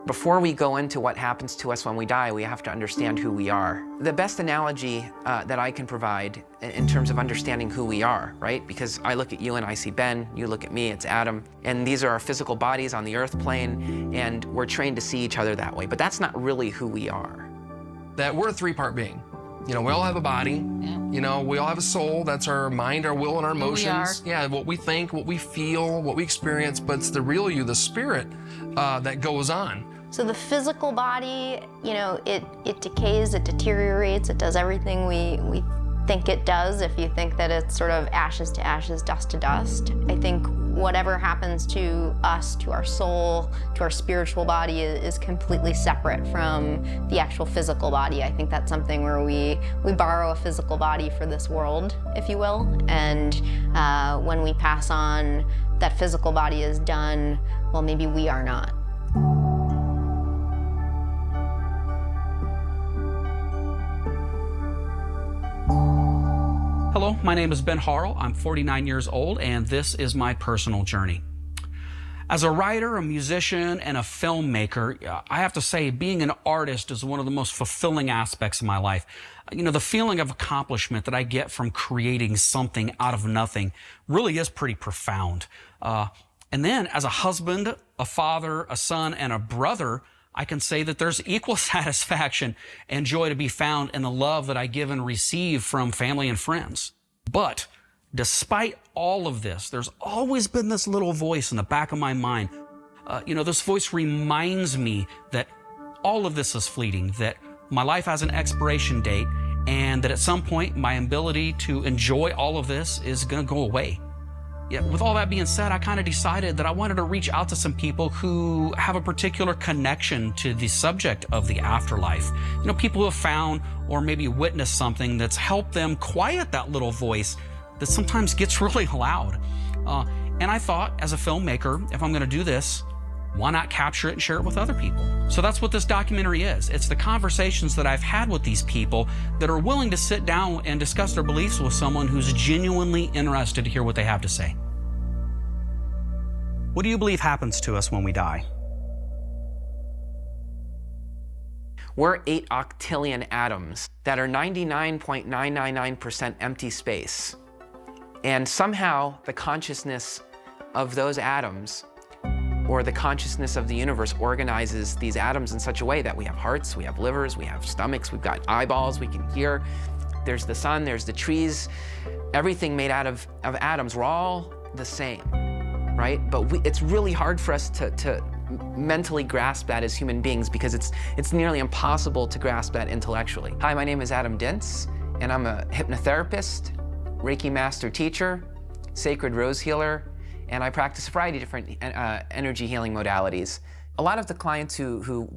Before we go into what happens to us when we die, we have to understand who we are. The best analogy that I can provide in terms of understanding who we are, right? Because I look at you and I see Ben, you look at me, it's Adam, and these are our physical bodies on the earth plane, and we're trained to see each other that way, but that's not really who we are. That we're a three-part being. You know, we all have a body. Yeah. You know, we all have a soul. That's our mind, our will, and our emotions. Yeah, what we think, what we feel, what we experience, but it's the real you, the spirit, that goes on. So the physical body, you know, it decays, it deteriorates, it does everything we think it does if you think that it's sort of ashes to ashes, dust to dust. I think whatever happens to us, to our soul, to our spiritual body is completely separate from the actual physical body. I think that's something where we borrow a physical body for this world, if you will, and when we pass on, that physical body is done, well, maybe we are not. Hello, my name is Ben Harrell. I'm 49 years old, and this is my personal journey. As a writer, a musician, and a filmmaker, I have to say being an artist is one of the most fulfilling aspects of my life. You know, the feeling of accomplishment that I get from creating something out of nothing really is pretty profound. And then as a husband, a father, a son, and a brother, I can say that there's equal satisfaction and joy to be found in the love that I give and receive from family and friends. But despite all of this, there's always been this little voice in the back of my mind. You know, this voice reminds me that all of this is fleeting, that my life has an expiration date, and that at some point my ability to enjoy all of this is going to go away. Yet with all that being said, I kind of decided that I wanted to reach out to some people who have a particular connection to the subject of the afterlife. You know, people who have found or maybe witnessed something that's helped them quiet that little voice that sometimes gets really loud. And I thought, as a filmmaker, if I'm going to do this, why not capture it and share it with other people? So that's what this documentary is. It's the conversations that I've had with these people that are willing to sit down and discuss their beliefs with someone who's genuinely interested to hear what they have to say. What do you believe happens to us when we die? We're 8 octillion atoms that are 99.999% empty space. And somehow the consciousness of those atoms, or the consciousness of the universe, organizes these atoms in such a way that we have hearts, we have livers, we have stomachs, we've got eyeballs, we can hear. There's the sun, there's the trees, everything made out of atoms. We're all the same, right? But it's really hard for us to mentally grasp that as human beings, because it's nearly impossible to grasp that intellectually. Hi, my name is Adam Dintz, and I'm a hypnotherapist, Reiki master teacher, sacred rose healer, and I practice a variety of different energy healing modalities. A lot of the clients who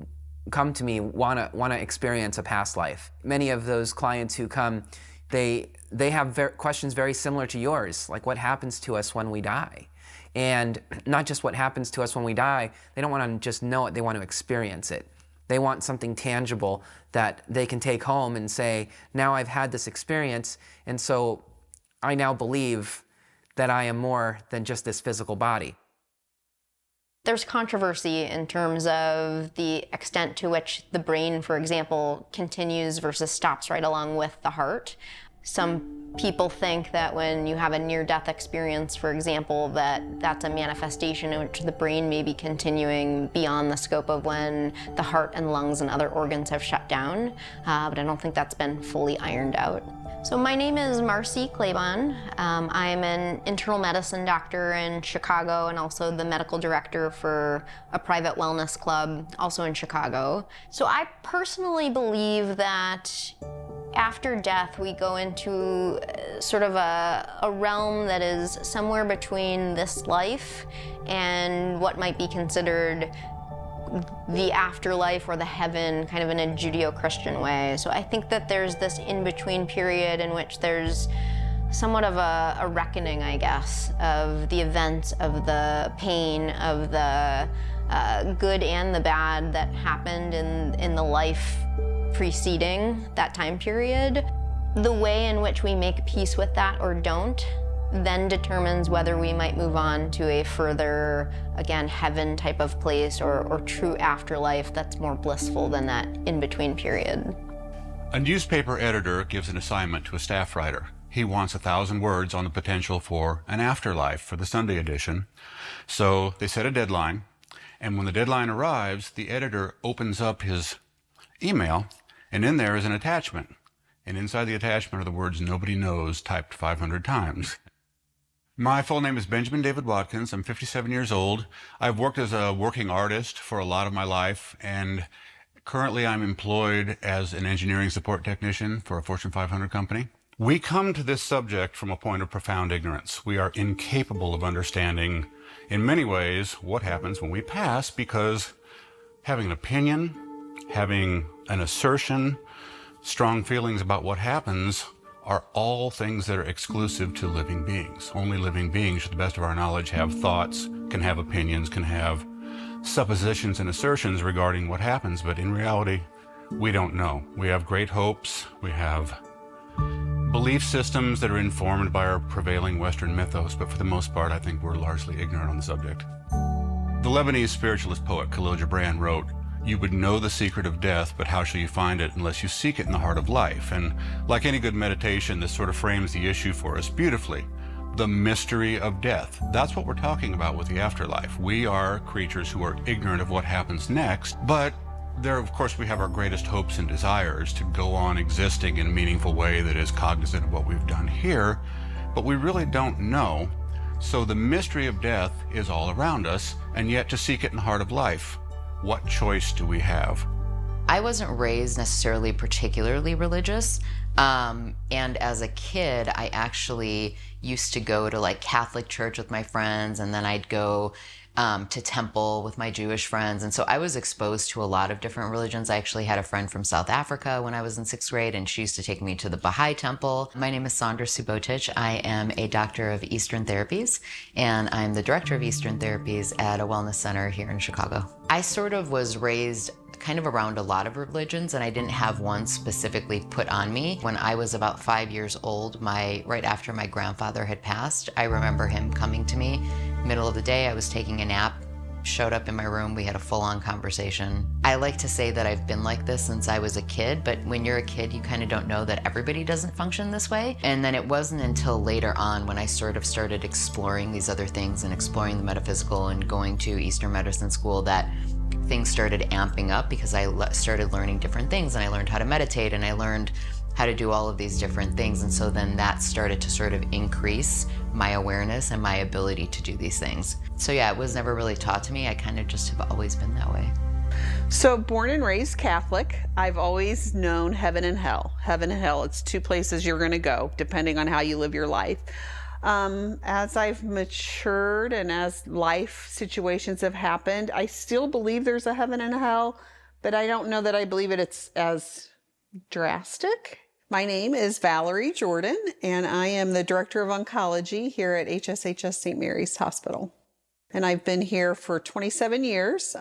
come to me wanna experience a past life. Many of those clients who come, they have questions very similar to yours, like what happens to us when we die? And not just what happens to us when we die, they don't want to just know it, they want to experience it. They want something tangible that they can take home and say, now I've had this experience, and so I now believe that I am more than just this physical body. There's controversy in terms of the extent to which the brain, for example, continues versus stops right along with the heart. Some people think that when you have a near-death experience, for example, that's a manifestation in which the brain may be continuing beyond the scope of when the heart and lungs and other organs have shut down, but I don't think that's been fully ironed out. So my name is Marcy Claiborne. I'm an internal medicine doctor in Chicago and also the medical director for a private wellness club also in Chicago. So I personally believe that after death, we go into sort of a realm that is somewhere between this life and what might be considered the afterlife or the heaven, kind of in a Judeo-Christian way. So I think that there's this in-between period in which there's somewhat of a reckoning, I guess, of the events, of the pain, of the good and the bad that happened in the life preceding that time period. The way in which we make peace with that or don't then determines whether we might move on to a further, again, heaven type of place or true afterlife that's more blissful than that in-between period. A newspaper editor gives an assignment to a staff writer. He wants 1,000 words on the potential for an afterlife for the Sunday edition. So they set a deadline, and when the deadline arrives, the editor opens up his email, and in there is an attachment. And inside the attachment are the words "nobody knows" typed 500 times. My full name is Benjamin David Watkins. I'm 57 years old. I've worked as a working artist for a lot of my life, and currently I'm employed as an engineering support technician for a Fortune 500 company. We come to this subject from a point of profound ignorance. We are incapable of understanding, in many ways, what happens when we pass, because having an opinion, having an assertion, strong feelings about what happens are all things that are exclusive to living beings. Only living beings, to the best of our knowledge, have thoughts, can have opinions, can have suppositions and assertions regarding what happens, but in reality, we don't know. We have great hopes, we have belief systems that are informed by our prevailing Western mythos, but for the most part, I think we're largely ignorant on the subject. The Lebanese spiritualist poet Khalil Gibran wrote, "You would know the secret of death, but how shall you find it unless you seek it in the heart of life?" And like any good meditation, this sort of frames the issue for us beautifully. The mystery of death. That's what we're talking about with the afterlife. We are creatures who are ignorant of what happens next, but there, of course, we have our greatest hopes and desires to go on existing in a meaningful way that is cognizant of what we've done here, but we really don't know. So the mystery of death is all around us, and yet to seek it in the heart of life, what choice do we have? I wasn't raised necessarily particularly religious. And as a kid, I actually used to go to like Catholic church with my friends, and then I'd go to temple with my Jewish friends. And so I was exposed to a lot of different religions. I actually had a friend from South Africa when I was in 6th grade, and she used to take me to the Baha'i temple. My name is Sandra Subotic. I am a doctor of Eastern Therapies, and I'm the director of Eastern Therapies at a wellness center here in Chicago. I sort of was raised kind of around a lot of religions, and I didn't have one specifically put on me. When I was about 5 years old, right after my grandfather had passed, I remember him coming to me, middle of the day, I was taking a nap, showed up in my room, we had a full-on conversation. I like to say that I've been like this since I was a kid, but when you're a kid, you kind of don't know that everybody doesn't function this way. And then it wasn't until later on when I sort of started exploring these other things and exploring the metaphysical and going to Eastern medicine school that things started amping up, because I started learning different things, and I learned how to meditate, and I learned how to do all of these different things. And so then that started to sort of increase my awareness and my ability to do these things. So yeah, it was never really taught to me. I kind of just have always been that way. So born and raised Catholic, I've always known heaven and hell. Heaven and hell, it's two places you're going to go depending on how you live your life. As I've matured and as life situations have happened, I still believe there's a heaven and a hell, but I don't know that I believe it's as drastic. My name is Valerie Jordan, and I am the Director of Oncology here at HSHS St. Mary's Hospital. And I've been here for 27 years,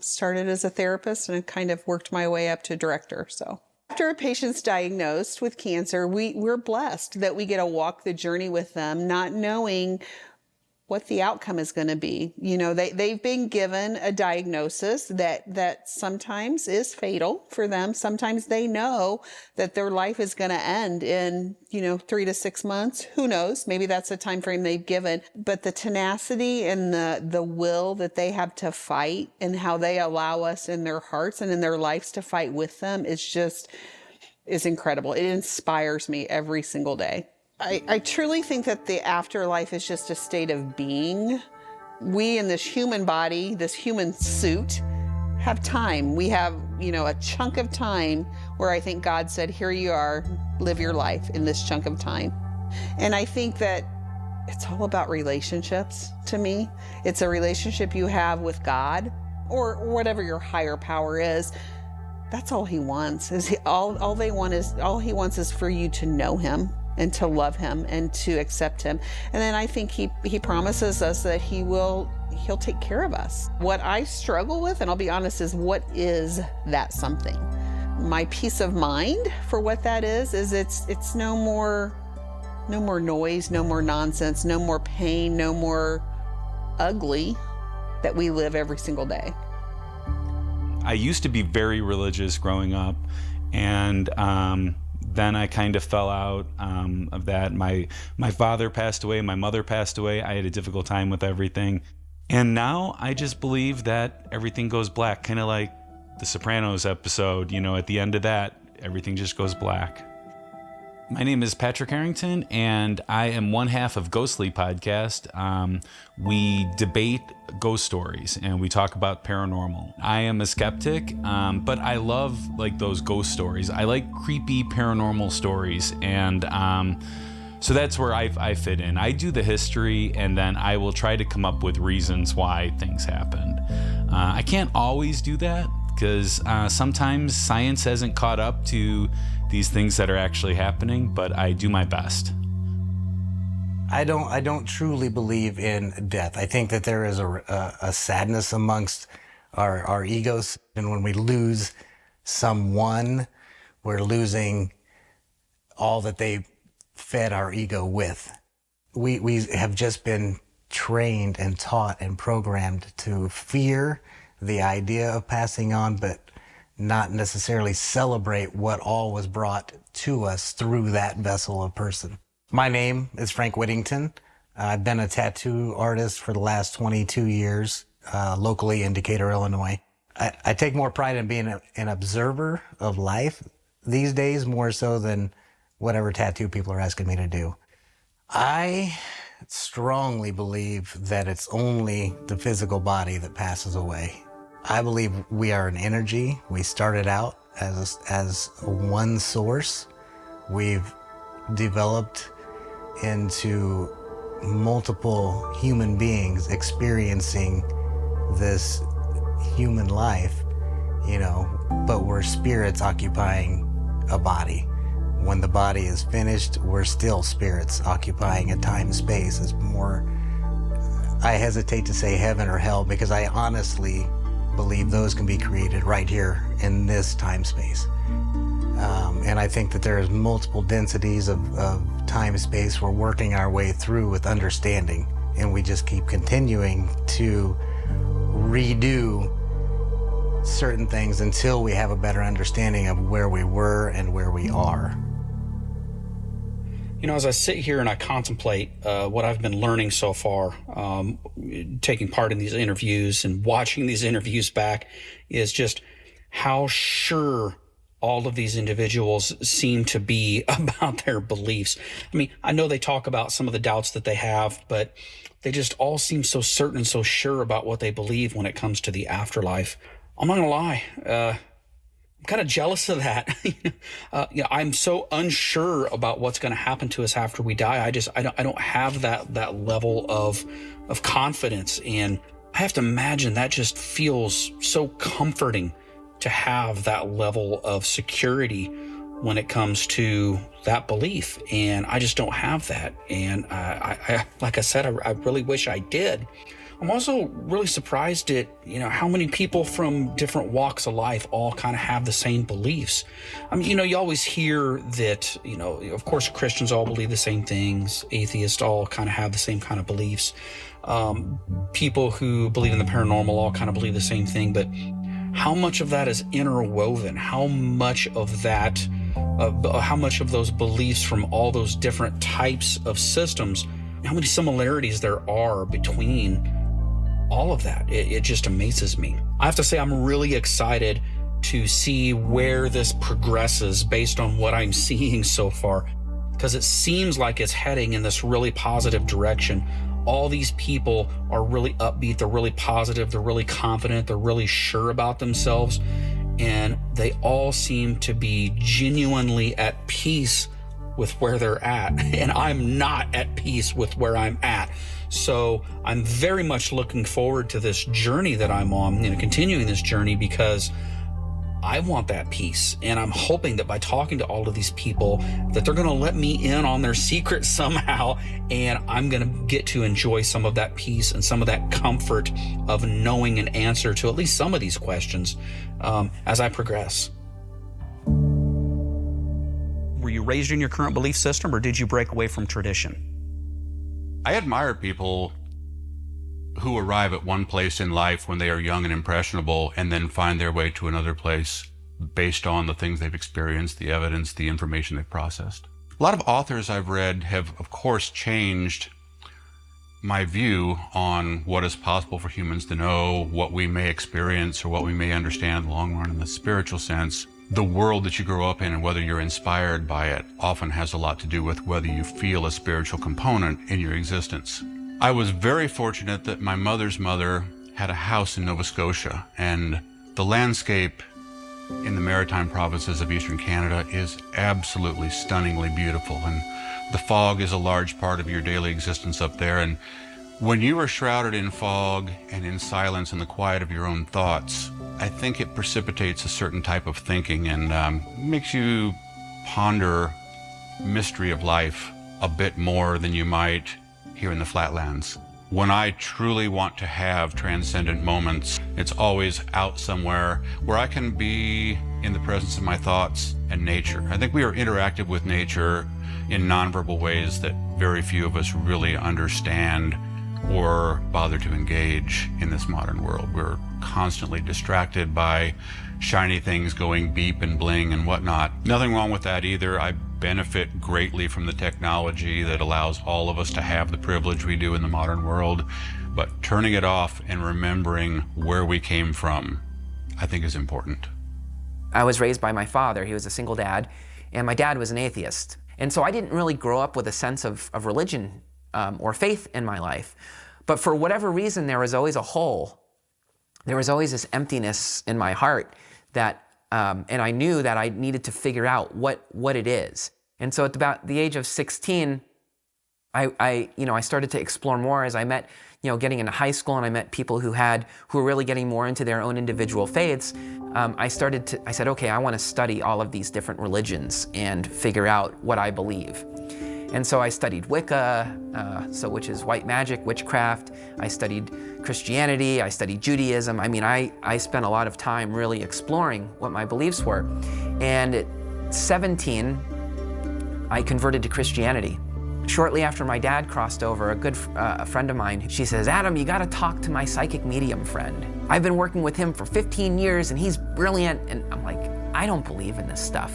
started as a therapist and kind of worked my way up to director. So after a patient's diagnosed with cancer, we're blessed that we get to walk the journey with them, not knowing what the outcome is going to be. You know, they've been given a diagnosis that sometimes is fatal for them. Sometimes they know that their life is going to end in, 3 to 6 months. Who knows? Maybe that's the time frame they've given. But the tenacity and the will that they have to fight, and how they allow us in their hearts and in their lives to fight with them is incredible. It inspires me every single day. I truly think that the afterlife is just a state of being. We in this human body, this human suit, have time. We have, a chunk of time where I think God said, here you are, live your life in this chunk of time. And I think that it's all about relationships to me. It's a relationship you have with God or whatever your higher power is. That's all he wants. All he wants is for you to know him and to love him and to accept him. And then I think he promises us that he'll take care of us. What I struggle with, and I'll be honest, is what is that something? My peace of mind for what that is it's no more No more noise, no more nonsense, no more pain, no more ugly that we live every single day. I used to be very religious growing up, and then I kind of fell out of that. My father passed away, my mother passed away. I had a difficult time with everything. And now I just believe that everything goes black, kind of like the Sopranos episode, at the end of that, everything just goes black. My name is Patrick Harrington, and I am one half of Ghostly Podcast. We debate ghost stories, and we talk about paranormal. I am a skeptic, but I love those ghost stories. I like creepy paranormal stories, and so that's where I fit in. I do the history, and then I will try to come up with reasons why things happened. I can't always do that, because sometimes science hasn't caught up to these things that are actually happening, but I do my best. I don't truly believe in death. I think that there is a sadness amongst our egos, and when we lose someone, we're losing all that they fed our ego with. We have just been trained and taught and programmed to fear the idea of passing on, but not necessarily celebrate what all was brought to us through that vessel of person. My name is Frank Whittington. I've been a tattoo artist for the last 22 years, locally in Decatur, Illinois. I take more pride in being an observer of life these days, more so than whatever tattoo people are asking me to do. I strongly believe that it's only the physical body that passes away. I believe we are an energy. We started out as one source. We've developed into multiple human beings experiencing this human life, but we're spirits occupying a body. When the body is finished, we're still spirits occupying a time space. It's more, I hesitate to say heaven or hell, because I honestly believe those can be created right here in this time space. And I think that there's multiple densities of time space we're working our way through with understanding, and we just keep continuing to redo certain things until we have a better understanding of where we were and where we are. As I sit here and I contemplate what I've been learning so far, taking part in these interviews and watching these interviews back, is just how sure all of these individuals seem to be about their beliefs. I mean, I know they talk about some of the doubts that they have, but they just all seem so certain and so sure about what they believe when it comes to the afterlife. I'm not gonna lie, I'm kind of jealous of that. I'm so unsure about what's going to happen to us after we die. I don't have that level of confidence, and I have to imagine that just feels so comforting to have that level of security when it comes to that belief. And I just don't have that. And I like I said, I really wish I did. I'm also really surprised at, how many people from different walks of life all kind of have the same beliefs. I mean, you always hear that, of course, Christians all believe the same things. Atheists all kind of have the same kind of beliefs. People who believe in the paranormal all kind of believe the same thing. But how much of that is interwoven? How much of that, how much of those beliefs from all those different types of systems, how many similarities there are between all of that? It just amazes me. I have to say, I'm really excited to see where this progresses based on what I'm seeing so far, because it seems like it's heading in this really positive direction. All these people are really upbeat, they're really positive, they're really confident, they're really sure about themselves, and they all seem to be genuinely at peace with where they're at. And I'm not at peace with where I'm at. So I'm very much looking forward to this journey that I'm on, continuing this journey, because I want that peace. And I'm hoping that by talking to all of these people, that they're going to let me in on their secret somehow, and I'm going to get to enjoy some of that peace and some of that comfort of knowing an answer to at least some of these questions as I progress. Were you raised in your current belief system, or did you break away from tradition? I admire people who arrive at one place in life when they are young and impressionable and then find their way to another place based on the things they've experienced, the evidence, the information they've processed. A lot of authors I've read have, of course, changed my view on what is possible for humans to know, what we may experience or what we may understand in the long run in the spiritual sense. The world that you grow up in and whether you're inspired by it often has a lot to do with whether you feel a spiritual component in your existence. I was very fortunate that my mother's mother had a house in Nova Scotia, and the landscape in the maritime provinces of Eastern Canada is absolutely stunningly beautiful, and the fog is a large part of your daily existence up there. And when you are shrouded in fog and in silence and the quiet of your own thoughts, I think it precipitates a certain type of thinking and makes you ponder mystery of life a bit more than you might here in the flatlands. When I truly want to have transcendent moments, it's always out somewhere where I can be in the presence of my thoughts and nature. I think we are interactive with nature in nonverbal ways that very few of us really understand or bother to engage in this modern world. We're constantly distracted by shiny things going beep and bling and whatnot. Nothing wrong with that either. I benefit greatly from the technology that allows all of us to have the privilege we do in the modern world, but turning it off and remembering where we came from, I think is important. I was raised by my father. He was a single dad, and my dad was an atheist. And so I didn't really grow up with a sense of religion or faith in my life. But for whatever reason, there was always a hole. There was always this emptiness in my heart that, and I knew that I needed to figure out what it is. And so at about the age of 16, I started to explore more as I met, getting into high school, and I met people who were really getting more into their own individual faiths. I said, okay, I want to study all of these different religions and figure out what I believe. And so I studied Wicca, which is white magic, witchcraft. I studied Christianity. I studied Judaism. I mean, I spent a lot of time really exploring what my beliefs were. And at 17, I converted to Christianity. Shortly after my dad crossed over, a good friend of mine, she says, Adam, you got to talk to my psychic medium friend. I've been working with him for 15 years and he's brilliant. And I'm like, I don't believe in this stuff,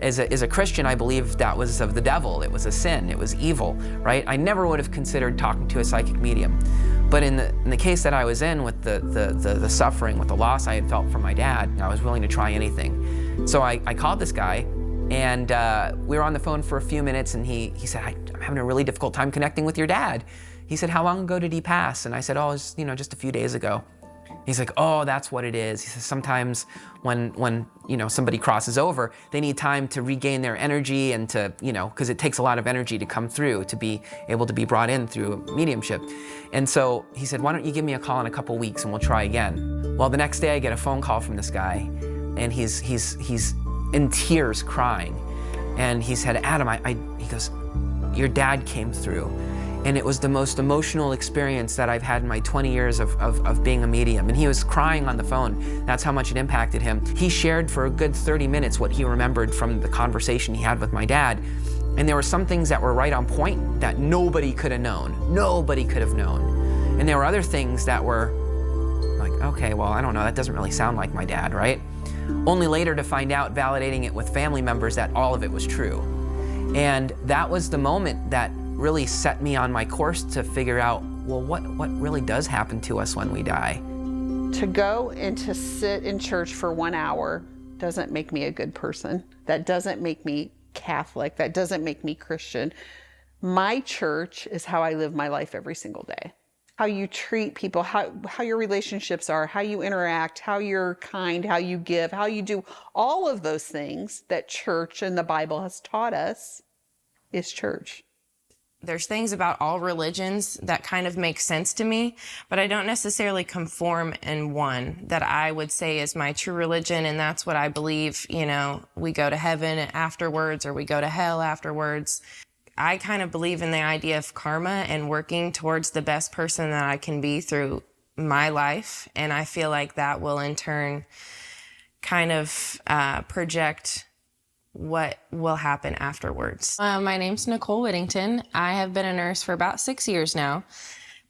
As a Christian, I believe that was of the devil. It was a sin. It was evil, right? I never would have considered talking to a psychic medium. But in the case that I was in with the suffering, with the loss I had felt from my dad, I was willing to try anything. So I called this guy, and we were on the phone for a few minutes, and he said, I'm having a really difficult time connecting with your dad. He said, how long ago did he pass? And I said, oh, it was, just a few days ago. He's like, oh, that's what it is. He says, sometimes when somebody crosses over, they need time to regain their energy and to, because it takes a lot of energy to come through, to be able to be brought in through mediumship. And so he said, why don't you give me a call in a couple weeks and we'll try again. Well, the next day I get a phone call from this guy, and he's in tears crying. And he said, Adam, he goes, your dad came through. And it was the most emotional experience that I've had in my 20 years of being a medium. And he was crying on the phone. That's how much it impacted him. He shared for a good 30 minutes what he remembered from the conversation he had with my dad. And there were some things that were right on point that nobody could have known. Nobody could have known. And there were other things that were like, okay, well, I don't know, that doesn't really sound like my dad, right? Only later to find out, validating it with family members, that all of it was true. And that was the moment that really set me on my course to figure out, well, what really does happen to us when we die? To go and to sit in church for 1 hour doesn't make me a good person. That doesn't make me Catholic. That doesn't make me Christian. My church is how I live my life every single day. How you treat people, how your relationships are, how you interact, how you're kind, how you give, how you do all of those things that church and the Bible has taught us is church. There's things about all religions that kind of make sense to me, but I don't necessarily conform in one that I would say is my true religion, and that's what I believe, we go to heaven afterwards or we go to hell afterwards. I kind of believe in the idea of karma and working towards the best person that I can be through my life, and I feel like that will in turn kind of project what will happen afterwards. My name's Nicole Whittington. I have been a nurse for about 6 years now.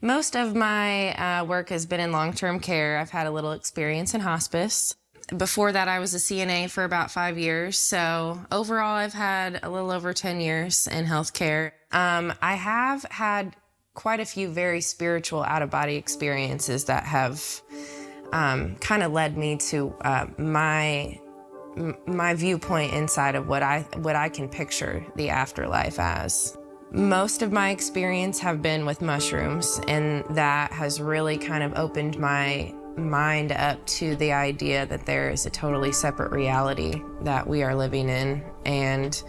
Most of my work has been in long-term care. I've had a little experience in hospice. Before that, I was a CNA for about 5 years. So overall, I've had a little over 10 years in healthcare. I have had quite a few very spiritual out-of-body experiences that have kind of led me to my viewpoint inside of what I can picture the afterlife as. Most of my experience have been with mushrooms, and that has really kind of opened my mind up to the idea that there is a totally separate reality that we are living in. And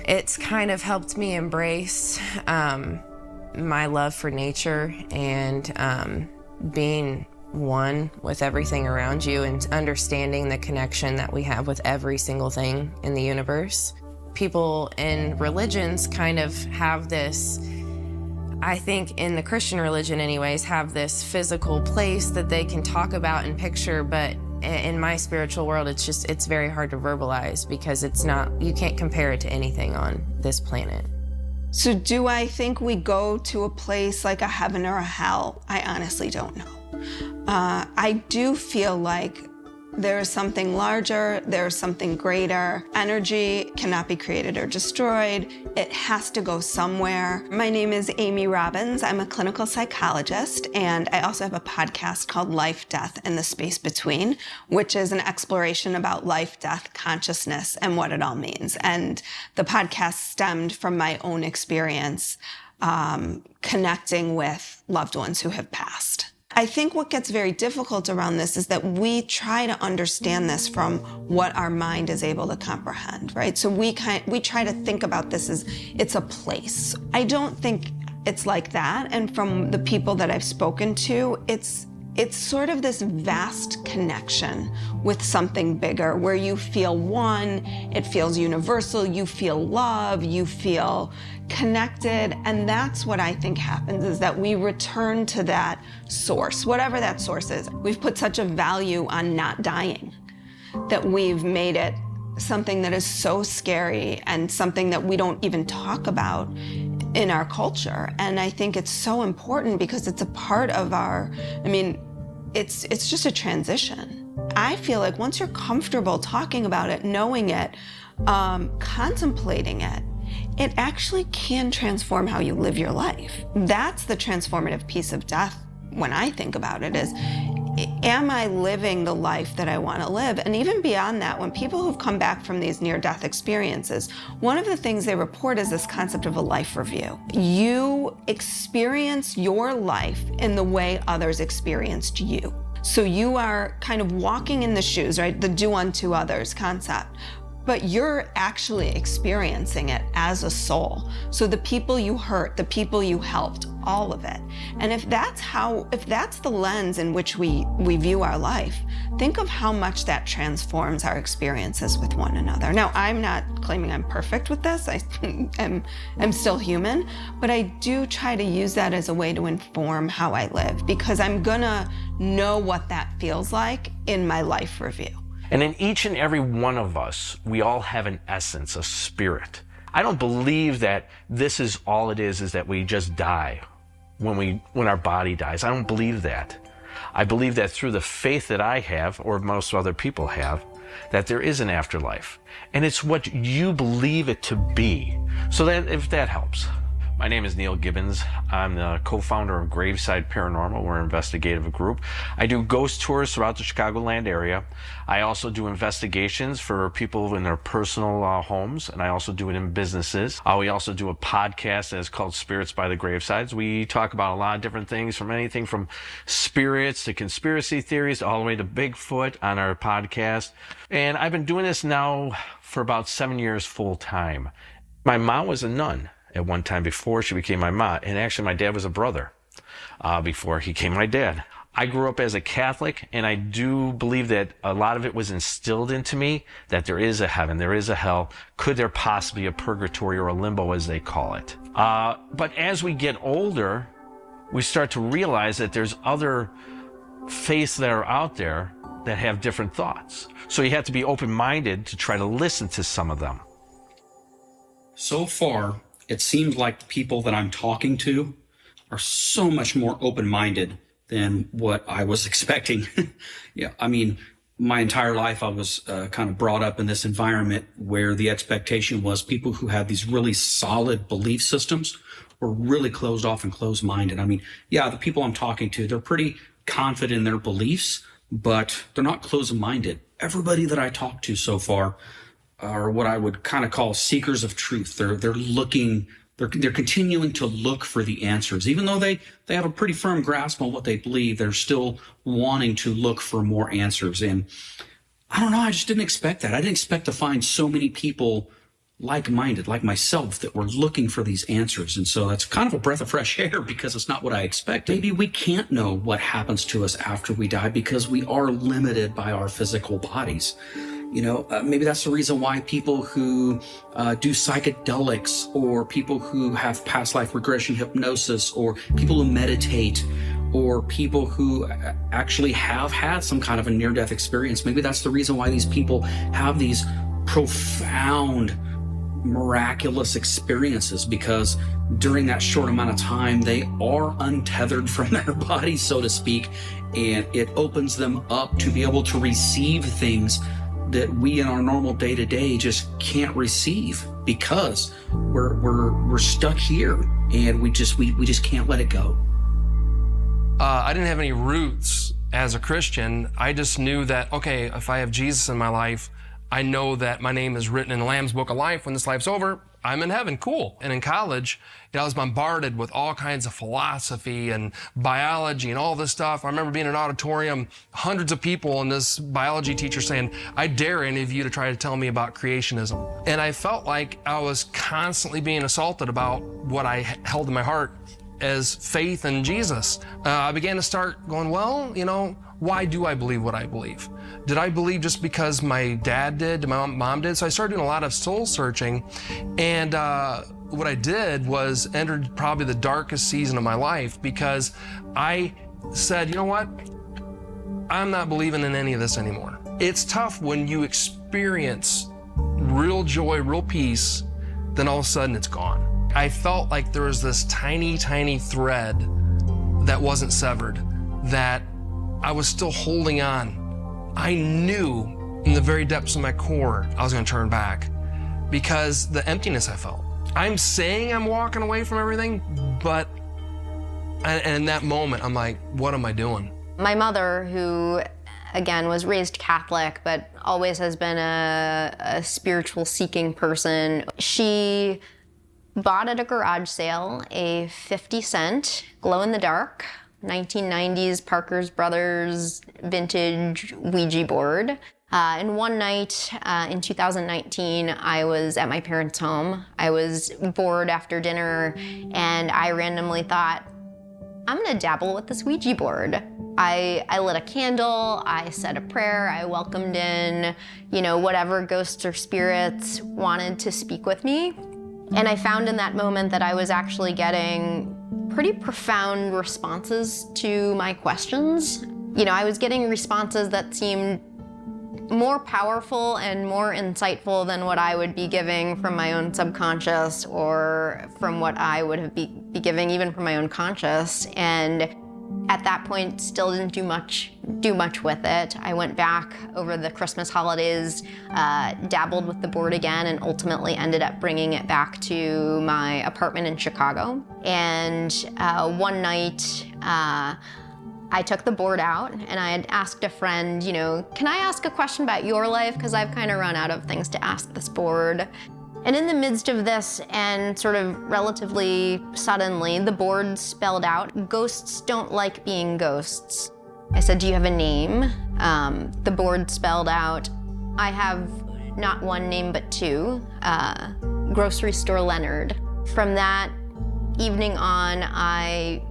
it's kind of helped me embrace my love for nature and being one with everything around you and understanding the connection that we have with every single thing in the universe. People in religions kind of have this, I think in the Christian religion anyways, have this physical place that they can talk about and picture, but in my spiritual world, it's very hard to verbalize because you can't compare it to anything on this planet. So do I think we go to a place like a heaven or a hell? I honestly don't know. I do feel like there is something larger, there is something greater. Energy cannot be created or destroyed. It has to go somewhere. My name is Amy Robbins. I'm a clinical psychologist, and I also have a podcast called Life, Death, and the Space Between, which is an exploration about life, death, consciousness, and what it all means. And the podcast stemmed from my own experience connecting with loved ones who have passed. I think what gets very difficult around this is that we try to understand this from what our mind is able to comprehend, right? So we try to think about this as it's a place. I don't think it's like that. And from the people that I've spoken to, it's sort of this vast connection with something bigger where you feel one, it feels universal, you feel love, you feel connected. And that's what I think happens, is that we return to that source, whatever that source is. We've put such a value on not dying that we've made it something that is so scary and something that we don't even talk about in our culture. And I think it's so important because it's a part of it's just a transition. I feel like once you're comfortable talking about it, knowing it, contemplating it, it actually can transform how you live your life. That's the transformative piece of death when I think about it, is, am I living the life that I want to live? And even beyond that, when people who've come back from these near-death experiences, one of the things they report is this concept of a life review. You experience your life in the way others experienced you. So you are kind of walking in the shoes, right? The do unto others concept. But you're actually experiencing it as a soul. So the people you hurt, the people you helped, all of it. And if that's the lens in which we view our life, think of how much that transforms our experiences with one another. Now, I'm not claiming I'm perfect with this. I'm still human, but I do try to use that as a way to inform how I live, because I'm gonna know what that feels like in my life review. And in each and every one of us, we all have an essence, a spirit. I don't believe that this is all it is that we just die when our body dies. I don't believe that. I believe that through the faith that I have, or most other people have, that there is an afterlife. And it's what you believe it to be. So that, if that helps. My name is Neil Gibbons. I'm the co-founder of Graveside Paranormal. We're an investigative group. I do ghost tours throughout the Chicagoland area. I also do investigations for people in their personal homes, and I also do it in businesses. We also do a podcast that's called Spirits by the Gravesides. We talk about a lot of different things, from anything from spirits to conspiracy theories, all the way to Bigfoot on our podcast. And I've been doing this now for about 7 years full time. My mom was a nun at one time before she became my mom. And actually, my dad was a brother before he became my dad. I grew up as a Catholic, and I do believe that a lot of it was instilled into me, that there is a heaven, there is a hell. Could there possibly be a purgatory, or a limbo as they call it? But as we get older, we start to realize that there's other faiths that are out there that have different thoughts. So you have to be open-minded to try to listen to some of them. So far, it seems like the people that I'm talking to are so much more open-minded than what I was expecting. Yeah, I mean, my entire life I was kind of brought up in this environment where the expectation was people who had these really solid belief systems were really closed off and closed-minded. I mean, yeah, the people I'm talking to, they're pretty confident in their beliefs, but they're not closed-minded. Everybody that I talk to so far are what I would kind of call seekers of truth. They're looking, they're continuing to look for the answers. Even though they have a pretty firm grasp on what they believe, they're still wanting to look for more answers. And I don't know, I just didn't expect that. I didn't expect to find so many people like-minded, like myself, that were looking for these answers. And so that's kind of a breath of fresh air because it's not what I expected. Maybe we can't know what happens to us after we die because we are limited by our physical bodies. You know, maybe that's the reason why people who do psychedelics, or people who have past life regression hypnosis, or people who meditate, or people who actually have had some kind of a near-death experience, maybe that's the reason why these people have these profound, miraculous experiences, because during that short amount of time, they are untethered from their body, so to speak, and it opens them up to be able to receive things that we in our normal day-to-day just can't receive because we're stuck here and we just can't let it go. I didn't have any roots as a Christian. I just knew that, okay, if I have Jesus in my life, I know that my name is written in the Lamb's Book of Life. When this life's over, I'm in heaven, cool. And in college, I was bombarded with all kinds of philosophy and biology and all this stuff. I remember being in an auditorium, hundreds of people, and this biology teacher saying, I dare any of you to try to tell me about creationism. And I felt like I was constantly being assaulted about what I held in my heart as faith in Jesus. I began to start going, well, why do I believe what I believe? Did I believe just because my dad did, my mom did? So I started doing a lot of soul searching. And what I did was entered probably the darkest season of my life, because I said, you know what? I'm not believing in any of this anymore. It's tough when you experience real joy, real peace, then all of a sudden it's gone. I felt like there was this tiny, tiny thread that wasn't severed, that I was still holding on. I knew in the very depths of my core I was going to turn back because the emptiness I felt. I'm saying I'm walking away from everything, but and in that moment, I'm like, what am I doing? My mother, who again was raised Catholic, but always has been a spiritual seeking person, she bought at a garage sale a 50-cent glow-in-the-dark 1990s Parker's Brothers vintage Ouija board. And one night in 2019, I was at my parents' home. I was bored after dinner, and I randomly thought, I'm gonna dabble with this Ouija board. I lit a candle, I said a prayer, I welcomed in, whatever ghosts or spirits wanted to speak with me. And I found in that moment that I was actually getting pretty profound responses to my questions. I was getting responses that seemed more powerful and more insightful than what I would be giving from my own subconscious, or from what I would be giving even from my own conscious. And at that point, still didn't do much with it. I went back over the Christmas holidays, dabbled with the board again, and ultimately ended up bringing it back to my apartment in Chicago. And one night, I took the board out, and I had asked a friend, can I ask a question about your life? Because I've kind of run out of things to ask this board. And in the midst of this, and sort of relatively suddenly, the board spelled out, "Ghosts don't like being ghosts." I said, "Do you have a name?" The board spelled out, "I have not one name, but two, Grocery Store Leonard." From that evening on, I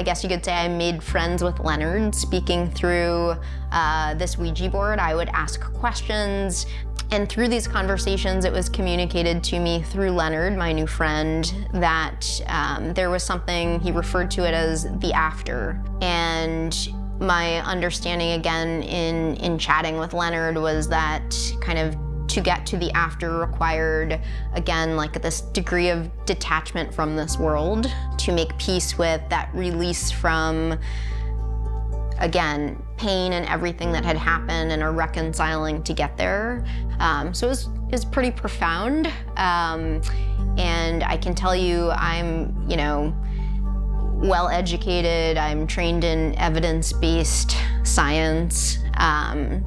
guess you could say I made friends with Leonard. Speaking through this Ouija board, I would ask questions. And through these conversations, it was communicated to me through Leonard, my new friend, that there was something, he referred to it as the after. And my understanding again in chatting with Leonard was that kind of to get to the after required, again, like this degree of detachment from this world, to make peace with that release from, again, pain and everything that had happened, and a reconciling to get there. So it was pretty profound. And I can tell you, I'm, well educated. I'm trained in evidence-based science.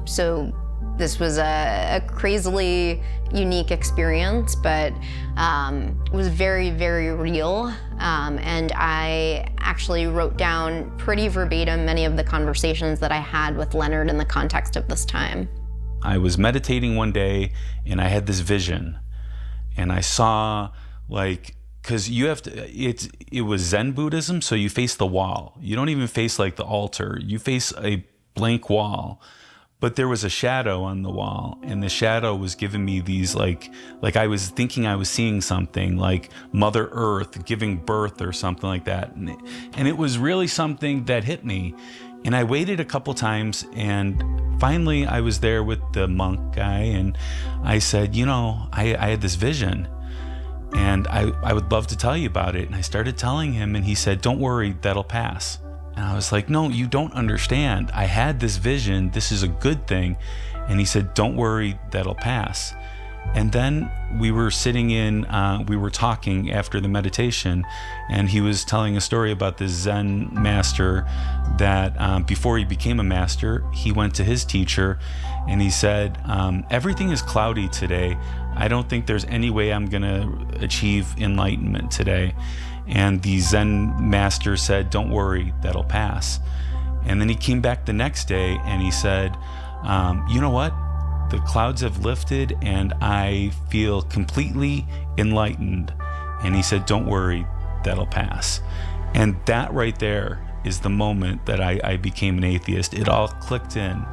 So this was a crazily unique experience, but it was very, very real. And I actually wrote down pretty verbatim many of the conversations that I had with Leonard in the context of this time. I was meditating one day and I had this vision, and I saw, like, because you have to, it was Zen Buddhism, so you face the wall. You don't even face like the altar. You face a blank wall. But there was a shadow on the wall, and the shadow was giving me these like I was thinking I was seeing something like Mother Earth giving birth or something like that. And it was really something that hit me. And I waited a couple times, and finally I was there with the monk guy, and I said, I had this vision, and I would love to tell you about it. And I started telling him, and he said, "Don't worry, that'll pass." And I was like, "No, you don't understand. I had this vision. This is a good thing." And he said, "Don't worry, that'll pass." And then we were we were talking after the meditation, and he was telling a story about this Zen master that before he became a master, he went to his teacher and he said, "Everything is cloudy today. I don't think there's any way I'm going to achieve enlightenment today." And the Zen master said, "Don't worry, that'll pass." And then he came back the next day and he said, "You know what? The clouds have lifted and I feel completely enlightened." And he said, "Don't worry, that'll pass." And that right there is the moment that I became an atheist. It all clicked in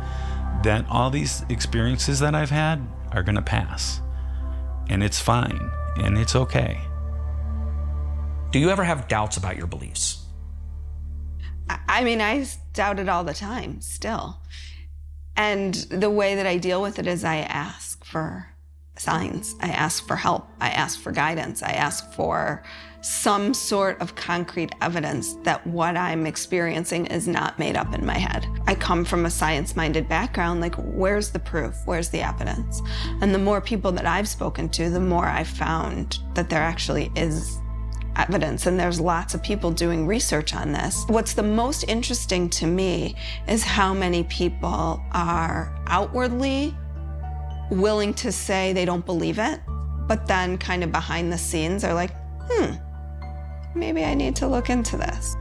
that all these experiences that I've had are going to pass. And it's fine. And it's okay. Do you ever have doubts about your beliefs? I doubt it all the time, still. And the way that I deal with it is I ask for signs. I ask for help. I ask for guidance. I ask for some sort of concrete evidence that what I'm experiencing is not made up in my head. I come from a science-minded background, like, where's the proof? Where's the evidence? And the more people that I've spoken to, the more I've found that there actually is evidence, and there's lots of people doing research on this. What's the most interesting to me is how many people are outwardly willing to say they don't believe it, but then kind of behind the scenes are like, maybe I need to look into this.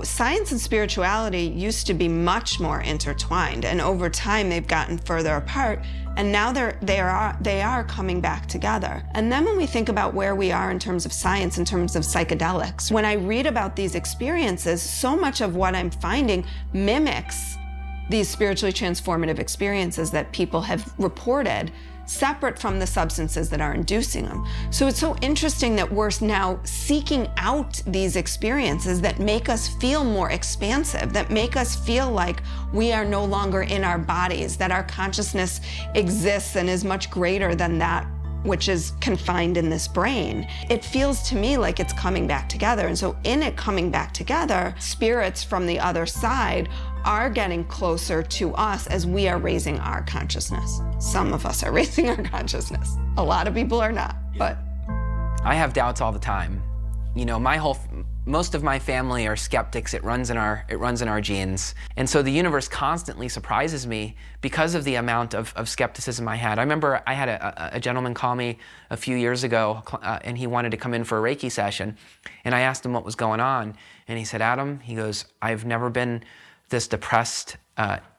Science and spirituality used to be much more intertwined, and over time they've gotten further apart, and now they are coming back together. And then when we think about where we are in terms of science, in terms of psychedelics, when I read about these experiences, so much of what I'm finding mimics these spiritually transformative experiences that people have reported, separate from the substances that are inducing them. So it's so interesting that we're now seeking out these experiences that make us feel more expansive, that make us feel like we are no longer in our bodies, that our consciousness exists and is much greater than that which is confined in this brain. It feels to me like it's coming back together. And so in it coming back together, spirits from the other side are getting closer to us as we are raising our consciousness. Some of us are raising our consciousness. A lot of people are not, but. I have doubts all the time. Most of my family are skeptics. It runs in our genes. And so the universe constantly surprises me because of the amount of skepticism I had. I remember I had a gentleman call me a few years ago, and he wanted to come in for a Reiki session. And I asked him what was going on. And he said, "Adam," he goes, "I've never been this depressed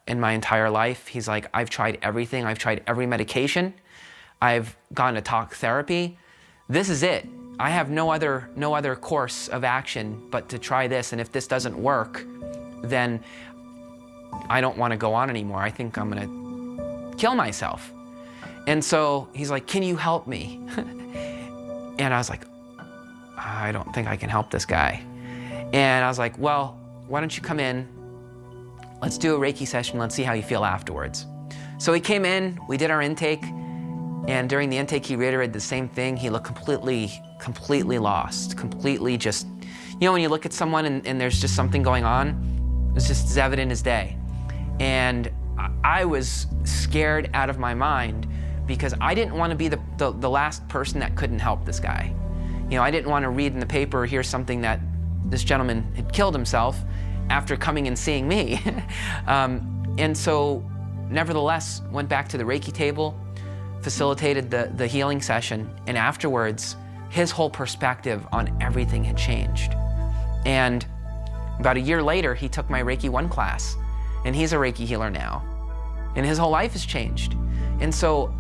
in my entire life." He's like, "I've tried everything. I've tried every medication. I've gone to talk therapy. This is it. I have no other course of action but to try this, and if this doesn't work, then I don't want to go on anymore. I think I'm gonna kill myself." And so he's like, "Can you help me?" And I was like, "I don't think I can help this guy." And I was like, "Well, why don't you come in? Let's do a Reiki session. Let's see how you feel afterwards." So he came in, we did our intake, And during the intake, he reiterated the same thing. He looked completely lost, completely just, you know, when you look at someone and there's just something going on, it's just as evident as day. And I was scared out of my mind because I didn't want to be the last person that couldn't help this guy. You know, I didn't want to read in the paper or hear something that this gentleman had killed himself after coming and seeing me. And so, nevertheless, went back to the Reiki table, facilitated the healing session, and afterwards, his whole perspective on everything had changed. And about a year later, he took my Reiki 1 class, and he's a Reiki healer now. And his whole life has changed. And so,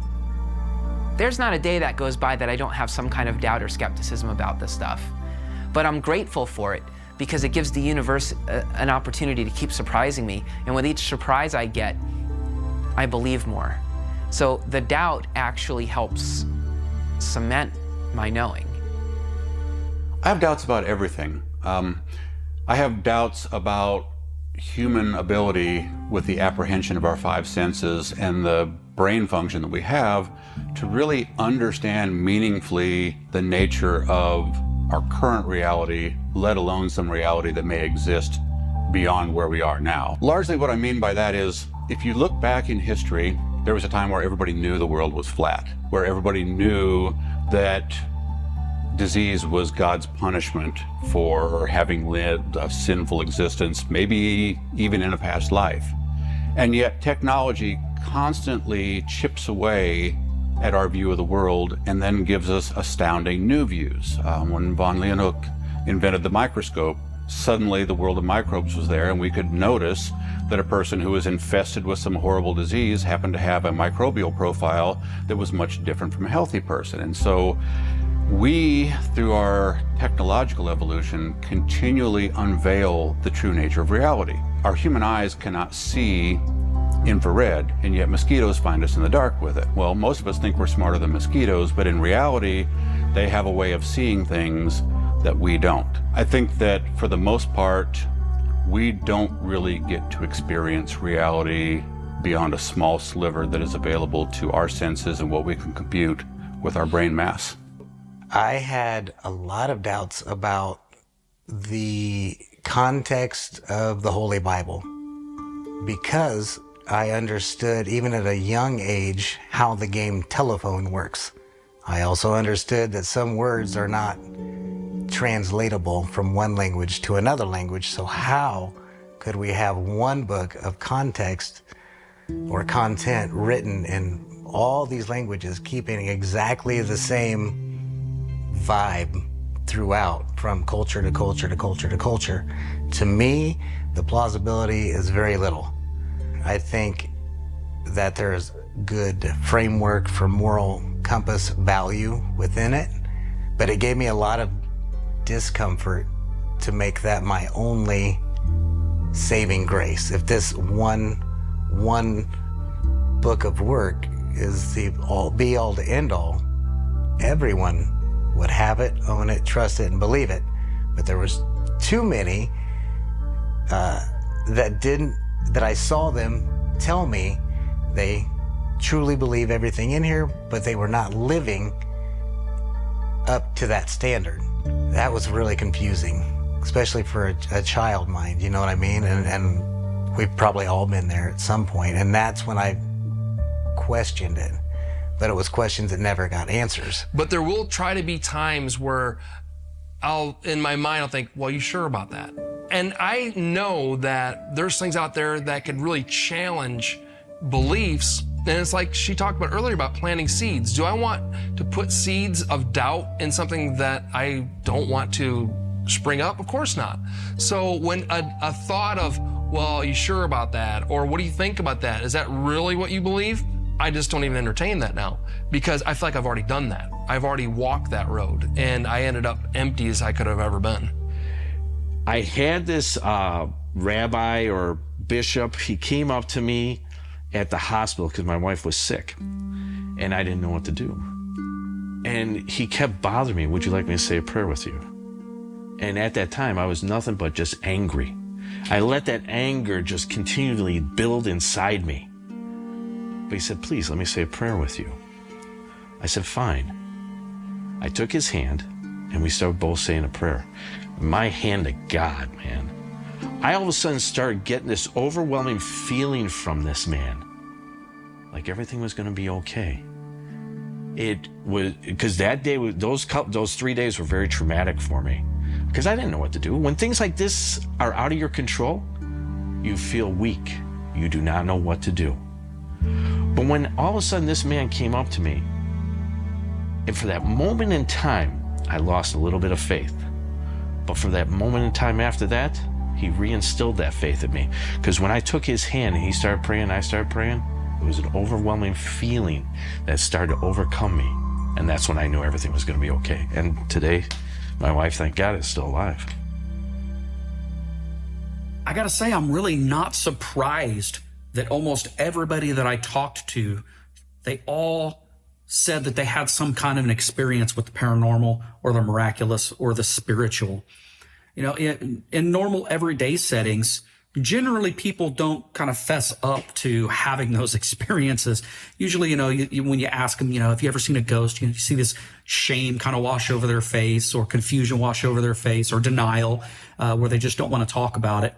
there's not a day that goes by that I don't have some kind of doubt or skepticism about this stuff. But I'm grateful for it because it gives the universe an opportunity to keep surprising me. And with each surprise I get, I believe more. So the doubt actually helps cement my knowing. I have doubts about everything. I have doubts about human ability with the apprehension of our 5 senses and the brain function that we have to really understand meaningfully the nature of our current reality, let alone some reality that may exist beyond where we are now. Largely what I mean by that is, if you look back in history, there was a time where everybody knew the world was flat, where everybody knew that disease was God's punishment for having lived a sinful existence, maybe even in a past life. And yet technology constantly chips away at our view of the world and then gives us astounding new views. When von Leeuwenhoek invented the microscope, suddenly the world of microbes was there, and we could notice that a person who was infested with some horrible disease happened to have a microbial profile that was much different from a healthy person. And so we, through our technological evolution, continually unveil the true nature of reality. Our human eyes cannot see infrared, and yet mosquitoes find us in the dark with it. Well, most of us think we're smarter than mosquitoes, but in reality, they have a way of seeing things that we don't. I think that for the most part, we don't really get to experience reality beyond a small sliver that is available to our senses and what we can compute with our brain mass. I had a lot of doubts about the context of the Holy Bible because I understood, even at a young age, how the game telephone works. I also understood that some words are not translatable from one language to another language, so how could we have one book of context or content written in all these languages, keeping exactly the same vibe throughout, from culture to culture to culture to culture? To me, the plausibility is very little. I think that there's good framework for moral compass value within it, but it gave me a lot of discomfort to make that my only saving grace. If this one book of work is the be all to end all, everyone would have it, own it, trust it, and believe it. But there was too many that I saw them tell me they truly believe everything in here, but they were not living up to that standard. That was really confusing, especially for a child mind, you know what I mean? And we've probably all been there at some point, and that's when I questioned it. But it was questions that never got answers. But there will try to be times where in my mind, I'll think, well, you sure about that? And I know that there's things out there that could really challenge beliefs. And it's like she talked about earlier about planting seeds. Do I want to put seeds of doubt in something that I don't want to spring up? Of course not. So when a thought of, well, are you sure about that? Or what do you think about that? Is that really what you believe? I just don't even entertain that now because I feel like I've already done that. I've already walked that road and I ended up empty as I could have ever been. I had this rabbi or bishop, he came up to me at the hospital because my wife was sick and I didn't know what to do. And he kept bothering me, would you like me to say a prayer with you? And at that time, I was nothing but just angry. I let that anger just continually build inside me. But he said, please, let me say a prayer with you. I said, fine. I took his hand and we started both saying a prayer. My hand to God, man. I all of a sudden started getting this overwhelming feeling from this man. Like everything was going to be okay. It was, because that day, those 3 days were very traumatic for me. Because I didn't know what to do. When things like this are out of your control, you feel weak. You do not know what to do. But when all of a sudden this man came up to me, and for that moment in time, I lost a little bit of faith. But for that moment in time after that, he reinstilled that faith in me. Because when I took his hand and he started praying and I started praying, it was an overwhelming feeling that started to overcome me. And that's when I knew everything was going to be okay. And today, my wife, thank God, is still alive. I gotta say, I'm really not surprised that almost everybody that I talked to, they all said that they had some kind of an experience with the paranormal or the miraculous or the spiritual. You know, in normal everyday settings, generally people don't kind of fess up to having those experiences. Usually, you know, when you ask them, you know, have you ever seen a ghost? You see this shame kind of wash over their face, or confusion wash over their face, or denial, where they just don't want to talk about it.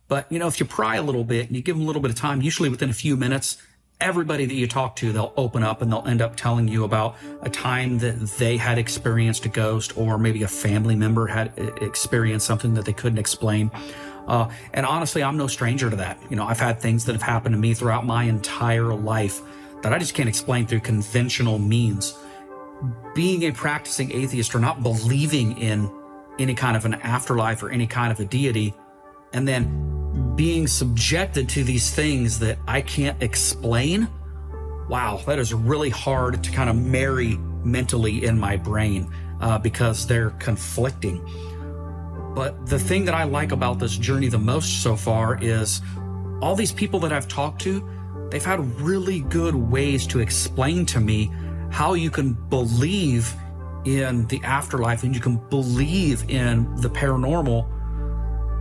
But, you know, if you pry a little bit and you give them a little bit of time, usually within a few minutes, everybody that you talk to, they'll open up and they'll end up telling you about a time that they had experienced a ghost, or maybe a family member had experienced something that they couldn't explain. And honestly, I'm no stranger to that. You know, I've had things that have happened to me throughout my entire life that I just can't explain through conventional means. Being a practicing atheist, or not believing in any kind of an afterlife or any kind of a deity, and then being subjected to these things that I can't explain, wow, that is really hard to kind of marry mentally in my brain, because they're conflicting. But the thing that I like about this journey the most so far is all these people that I've talked to, they've had really good ways to explain to me how you can believe in the afterlife and you can believe in the paranormal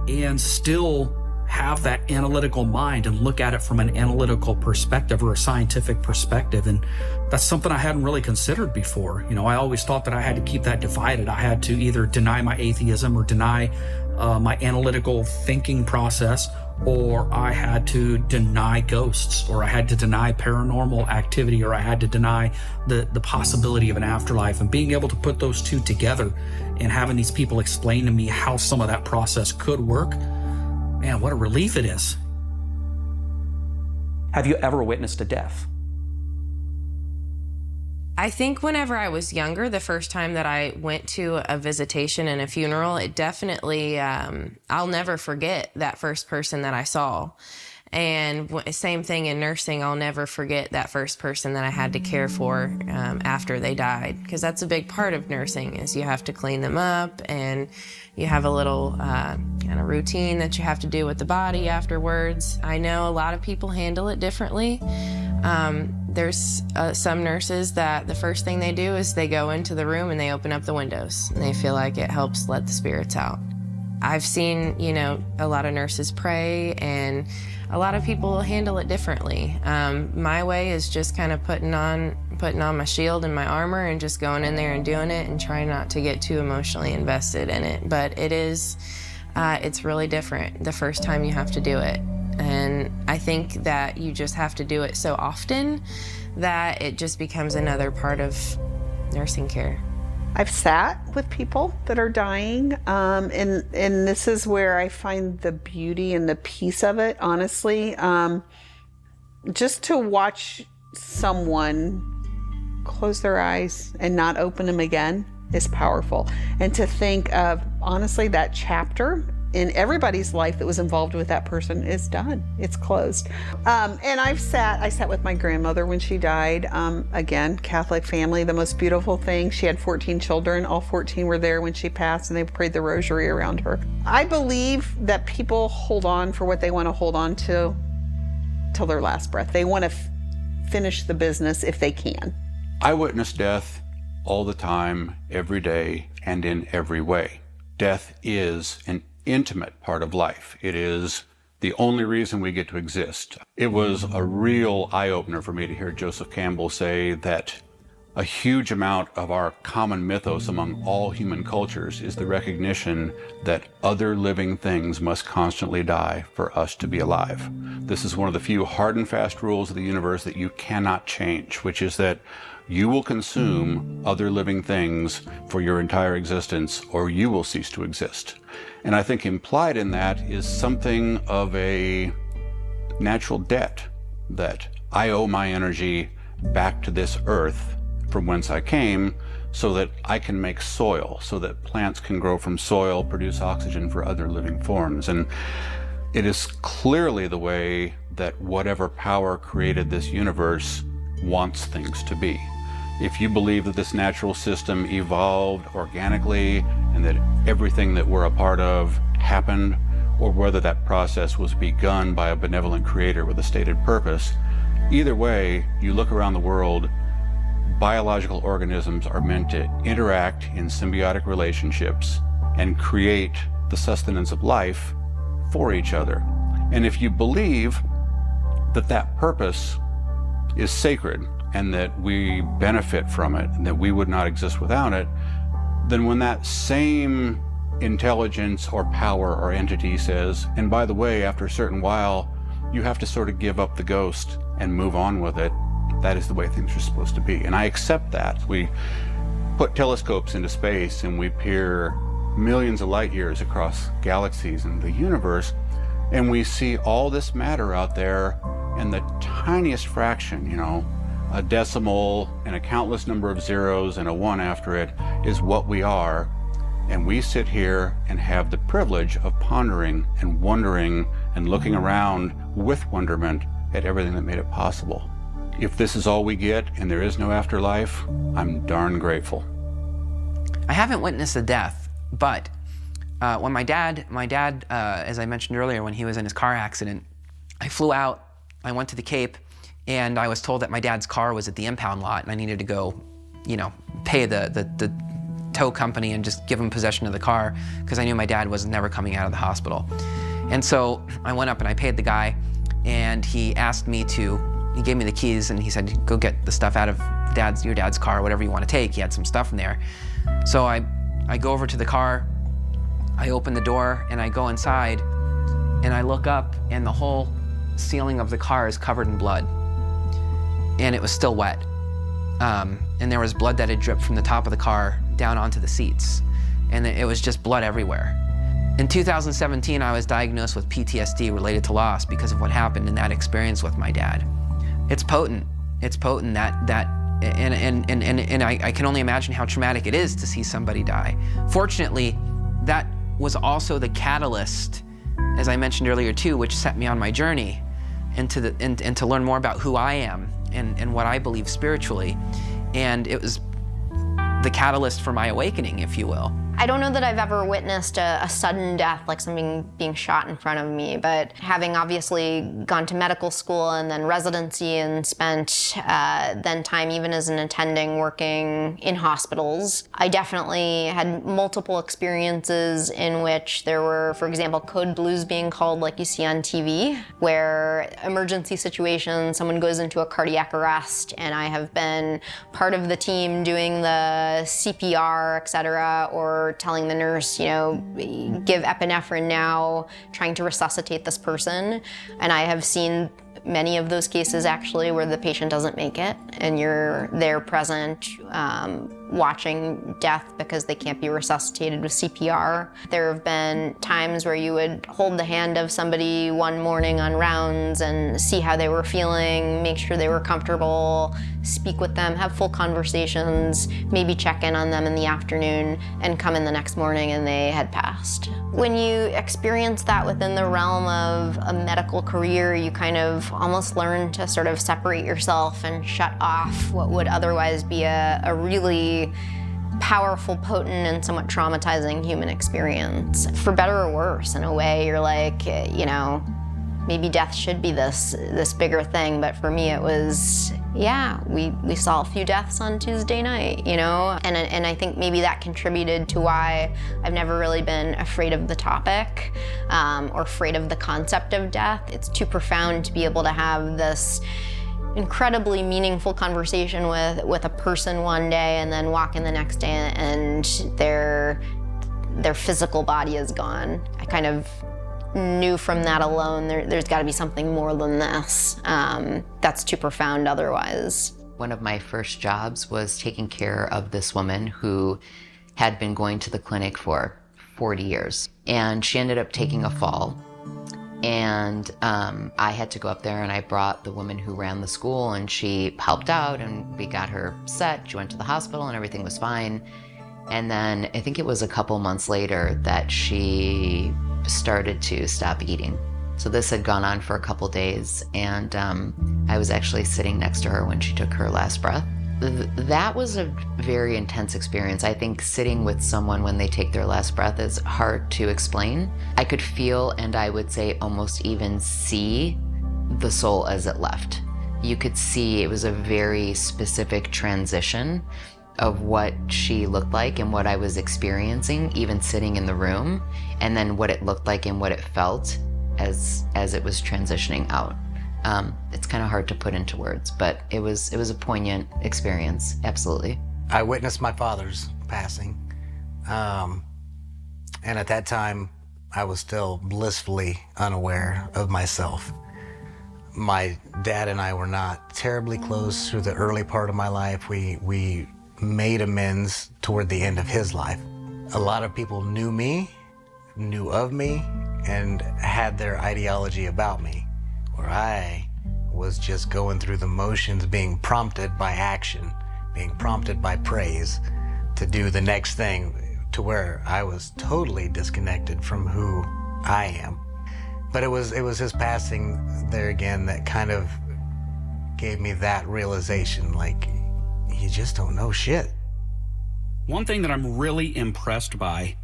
and still have that analytical mind and look at it from an analytical perspective or a scientific perspective. And that's something I hadn't really considered before. You know, I always thought that I had to keep that divided. I had to either deny my atheism or deny my analytical thinking process, or I had to deny ghosts, or I had to deny paranormal activity, or I had to deny the possibility of an afterlife. And being able to put those two together and having these people explain to me how some of that process could work, man, what a relief it is. Have you ever witnessed a death? I think whenever I was younger, the first time that I went to a visitation and a funeral, it definitely, I'll never forget that first person that I saw. And same thing in nursing, I'll never forget that first person that I had to care for after they died. Because that's a big part of nursing, is you have to clean them up, and you have a little kind of routine that you have to do with the body afterwards. I know a lot of people handle it differently. There's some nurses that the first thing they do is they go into the room and they open up the windows, and they feel like it helps let the spirits out. I've seen, you know, a lot of nurses pray, and a lot of people handle it differently. My way is just kind of putting on my shield and my armor and just going in there and doing it, and trying not to get too emotionally invested in it. But it is, it's really different the first time you have to do it. And I think that you just have to do it so often that it just becomes another part of nursing care. I've sat with people that are dying, and this is where I find the beauty and the peace of it, honestly. Just to watch someone close their eyes and not open them again is powerful. And to think of, honestly, that chapter in everybody's life that was involved with that person is done. It's closed. And I sat with my grandmother when she died. Again, Catholic family, the most beautiful thing. She had 14 children. All 14 were there when she passed, and they prayed the rosary around her. I believe that people hold on for what they want to hold on to till their last breath. They want to finish the business if they can. I witness death all the time, every day, and in every way. Death is an intimate part of life. It is the only reason we get to exist. It was a real eye-opener for me to hear Joseph Campbell say that A huge amount of our common mythos among all human cultures is the recognition that other living things must constantly die for us to be alive. This is one of the few hard and fast rules of the universe that you cannot change, which is that you will consume other living things for your entire existence, or you will cease to exist. And I think implied in that is something of a natural debt, that I owe my energy back to this earth from whence I came, so that I can make soil, so that plants can grow from soil, produce oxygen for other living forms. And it is clearly the way that whatever power created this universe wants things to be. If you believe that this natural system evolved organically and that everything that we're a part of happened, or whether that process was begun by a benevolent creator with a stated purpose, either way, you look around the world, biological organisms are meant to interact in symbiotic relationships and create the sustenance of life for each other. And if you believe that that purpose is sacred and that we benefit from it and that we would not exist without it, then when that same intelligence or power or entity says, and by the way, after a certain while, you have to sort of give up the ghost and move on with it, that is the way things are supposed to be. And I accept that. We put telescopes into space and we peer millions of light years across galaxies and the universe, and we see all this matter out there, and the tiniest fraction, a decimal and a countless number of zeros and a 1 after it is what we are. And we sit here and have the privilege of pondering and wondering and looking around with wonderment at everything that made it possible. If this is all we get and there is no afterlife, I'm darn grateful. I haven't witnessed a death, but when my dad, as I mentioned earlier, when he was in his car accident, I flew out, I went to the Cape, and I was told that my dad's car was at the impound lot and I needed to go, pay the tow company and just give him possession of the car because I knew my dad was never coming out of the hospital. And so I went up and I paid the guy, and he asked me he gave me the keys and he said, go get the stuff out of your dad's car, whatever you want to take. He had some stuff in there. So I go over to the car, I open the door and I go inside and I look up and the whole ceiling of the car is covered in blood. And it was still wet. And there was blood that had dripped from the top of the car down onto the seats. And it was just blood everywhere. In 2017, I was diagnosed with PTSD related to loss because of what happened in that experience with my dad. It's potent. It's potent and I can only imagine how traumatic it is to see somebody die. Fortunately, that was also the catalyst, as I mentioned earlier too, which set me on my journey and to learn more about who I am and what I believe spiritually. And it was the catalyst for my awakening, if you will. I don't know that I've ever witnessed a sudden death, like something being shot in front of me, but having obviously gone to medical school and then residency and spent then time even as an attending working in hospitals, I definitely had multiple experiences in which there were, for example, code blues being called like you see on TV, where emergency situations, someone goes into a cardiac arrest, and I have been part of the team doing the CPR, et cetera, or telling the nurse, give epinephrine now, trying to resuscitate this person. And I have seen many of those cases actually where the patient doesn't make it and you're there present watching death because they can't be resuscitated with CPR. There have been times where you would hold the hand of somebody one morning on rounds and see how they were feeling, make sure they were comfortable, speak with them, have full conversations, maybe check in on them in the afternoon, and come in the next morning and they had passed. When you experience that within the realm of a medical career, you kind of almost learn to sort of separate yourself and shut off what would otherwise be a really powerful, potent, and somewhat traumatizing human experience. For better or worse, in a way, you're like, maybe death should be this bigger thing, but for me it was, we saw a few deaths on Tuesday night, and I think maybe that contributed to why I've never really been afraid of the topic or afraid of the concept of death. It's too profound to be able to have this incredibly meaningful conversation with a person one day and then walk in the next day and their physical body is gone. I kind of knew from that alone there's got to be something more than this. That's too profound otherwise. One of my first jobs was taking care of this woman who had been going to the clinic for 40 years. And she ended up taking a fall. And I had to go up there, and I brought the woman who ran the school, and she helped out, and we got her set. She went to the hospital, and everything was fine. And then I think it was a couple months later that she started to stop eating. So this had gone on for a couple days, and I was actually sitting next to her when she took her last breath. That was a very intense experience. I think sitting with someone when they take their last breath is hard to explain. I could feel, and I would say almost even see, the soul as it left. You could see it was a very specific transition of what she looked like and what I was experiencing, even sitting in the room, and then what it looked like and what it felt as it was transitioning out. It's kind of hard to put into words, but it was a poignant experience, absolutely. I witnessed my father's passing, and at that time, I was still blissfully unaware of myself. My dad and I were not terribly close through the early part of my life. We made amends toward the end of his life. A lot of people knew me, knew of me, and had their ideology about me, where I was just going through the motions, being prompted by action, being prompted by praise to do the next thing, to where I was totally disconnected from who I am. But it was his passing there again that kind of gave me that realization, like, you just don't know shit. One thing that I'm really impressed by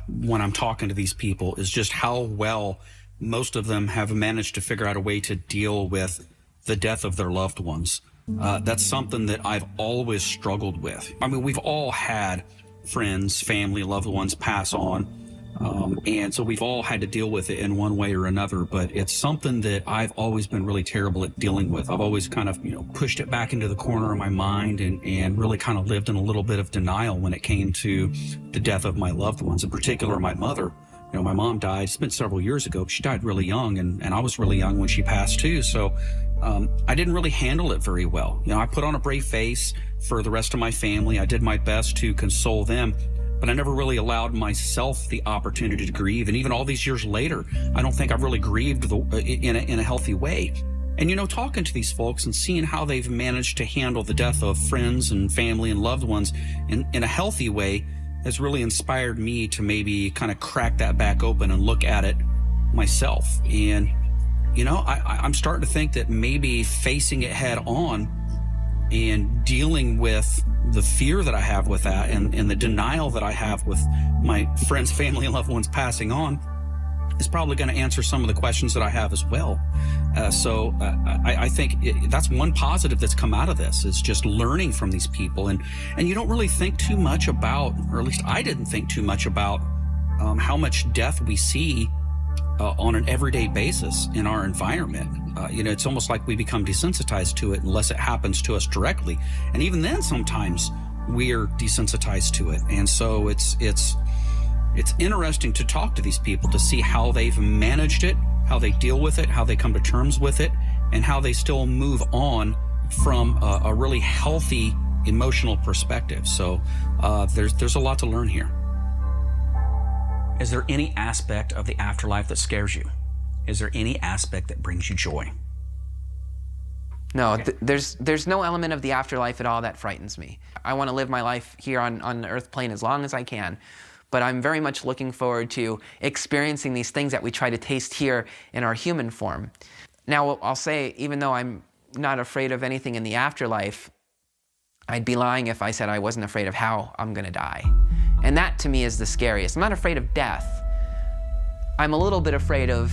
when I'm talking to these people is just how well most of them have managed to figure out a way to deal with the death of their loved ones. That's something that I've always struggled with. I mean, we've all had friends, family, loved ones pass on. And so we've all had to deal with it in one way or another, but it's something that I've always been really terrible at dealing with. I've always kind of, pushed it back into the corner of my mind and really kind of lived in a little bit of denial when it came to the death of my loved ones, in particular my mother. My mom died, it's been several years ago. She died really young, and I was really young when she passed too. So I didn't really handle it very well. I put on a brave face for the rest of my family. I did my best to console them, but I never really allowed myself the opportunity to grieve. And even all these years later, I don't think I've really grieved in a healthy way. And talking to these folks and seeing how they've managed to handle the death of friends and family and loved ones in a healthy way has really inspired me to maybe kind of crack that back open and look at it myself. And, I'm starting to think that maybe facing it head on and dealing with the fear that I have with that and the denial that I have with my friends, family, and loved ones passing on is probably going to answer some of the questions that I have as well. So I think that's one positive that's come out of this, is just learning from these people. And you don't really think too much about, or at least I didn't think too much about how much death we see on an everyday basis in our environment. It's almost like we become desensitized to it unless it happens to us directly. And even then, sometimes we're desensitized to it. And so it's interesting to talk to these people to see how they've managed it, how they deal with it, how they come to terms with it, and how they still move on from a really healthy emotional perspective. So there's a lot to learn here. Is there any aspect of the afterlife that scares you? Is there any aspect that brings you joy? No, there's no element of the afterlife at all that frightens me. I want to live my life here on the earth plane as long as I can, but I'm very much looking forward to experiencing these things that we try to taste here in our human form. Now, I'll say, even though I'm not afraid of anything in the afterlife, I'd be lying if I said I wasn't afraid of how I'm going to die. And that, to me, is the scariest. I'm not afraid of death. I'm a little bit afraid of,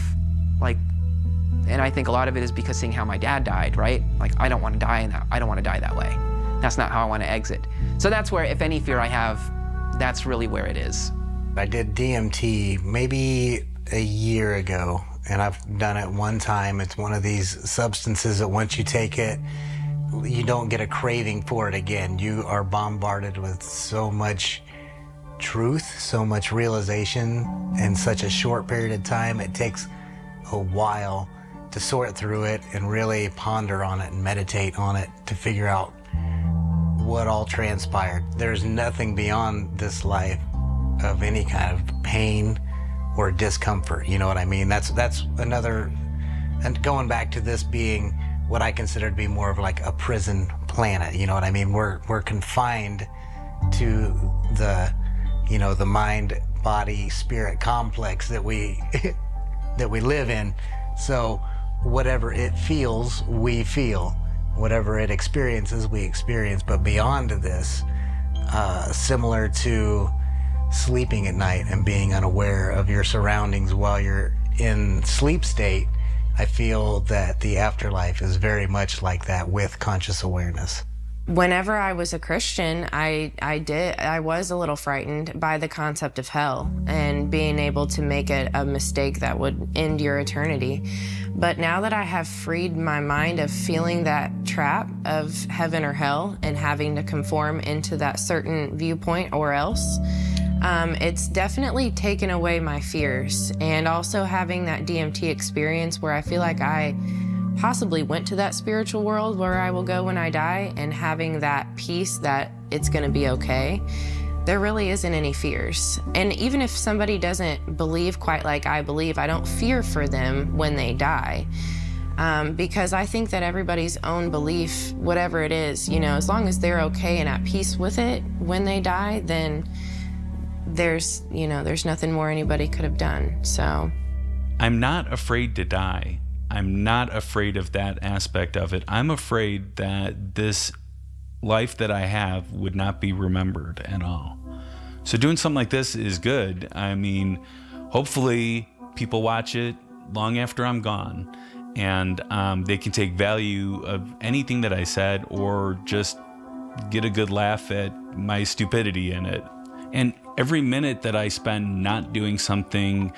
and I think a lot of it is because seeing how my dad died, right? I don't want to die, and I don't want to die that way. That's not how I want to exit. So that's where, if any fear I have, that's really where it is. I did DMT maybe a year ago, and I've done it one time. It's one of these substances that once you take it, you don't get a craving for it again. You are bombarded with so much truth, so much realization in such a short period of time. It takes a while to sort through it and really ponder on it and meditate on it to figure out what all transpired. There's nothing beyond this life of any kind of pain or discomfort. You know what I mean? That's another, and going back to this being what I consider to be more of like a prison planet. You know what I mean? We're confined to the, you know, the mind, body, spirit complex that we that we live in. So whatever it feels, we feel. Whatever it experiences, we experience. But beyond this, similar to sleeping at night and being unaware of your surroundings while you're in sleep state, I feel that the afterlife is very much like that with conscious awareness. Whenever I was a Christian, I was a little frightened by the concept of hell and being able to make a mistake that would end your eternity. But now that I have freed my mind of feeling that trap of heaven or hell and having to conform into that certain viewpoint or else, it's definitely taken away my fears. And also having that DMT experience where I feel like I possibly went to that spiritual world where I will go when I die, and having that peace that it's going to be okay, there really isn't any fears. And even if somebody doesn't believe quite like I believe, I don't fear for them when they die. Because I think that everybody's own belief, whatever it is, you know, as long as they're okay and at peace with it when they die, then there's nothing more anybody could have done. So I'm not afraid to die. I'm not afraid of that aspect of it. I'm afraid that this life that I have would not be remembered at all. So doing something like this is good. I mean, hopefully people watch it long after I'm gone, and they can take value of anything that I said or just get a good laugh at my stupidity in it. And every minute that I spend not doing something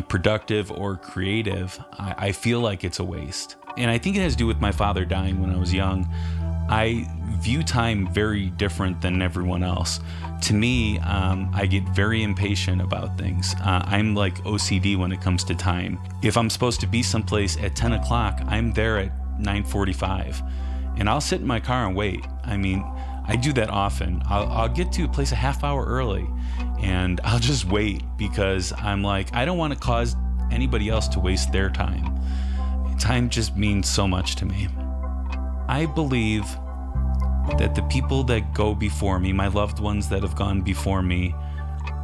productive or creative, I feel like it's a waste. And I think it has to do with my father dying when I was young. I view time very different than everyone else. To me, I get very impatient about things. I'm like OCD when it comes to time. If I'm supposed to be someplace at 10 o'clock, I'm there at 9:45. And I'll sit in my car and wait. I mean, I do that often. I'll get to a place a half hour early and I'll just wait because I'm like, I don't want to cause anybody else to waste their time. Time just means so much to me. I believe that the people that go before me, my loved ones that have gone before me,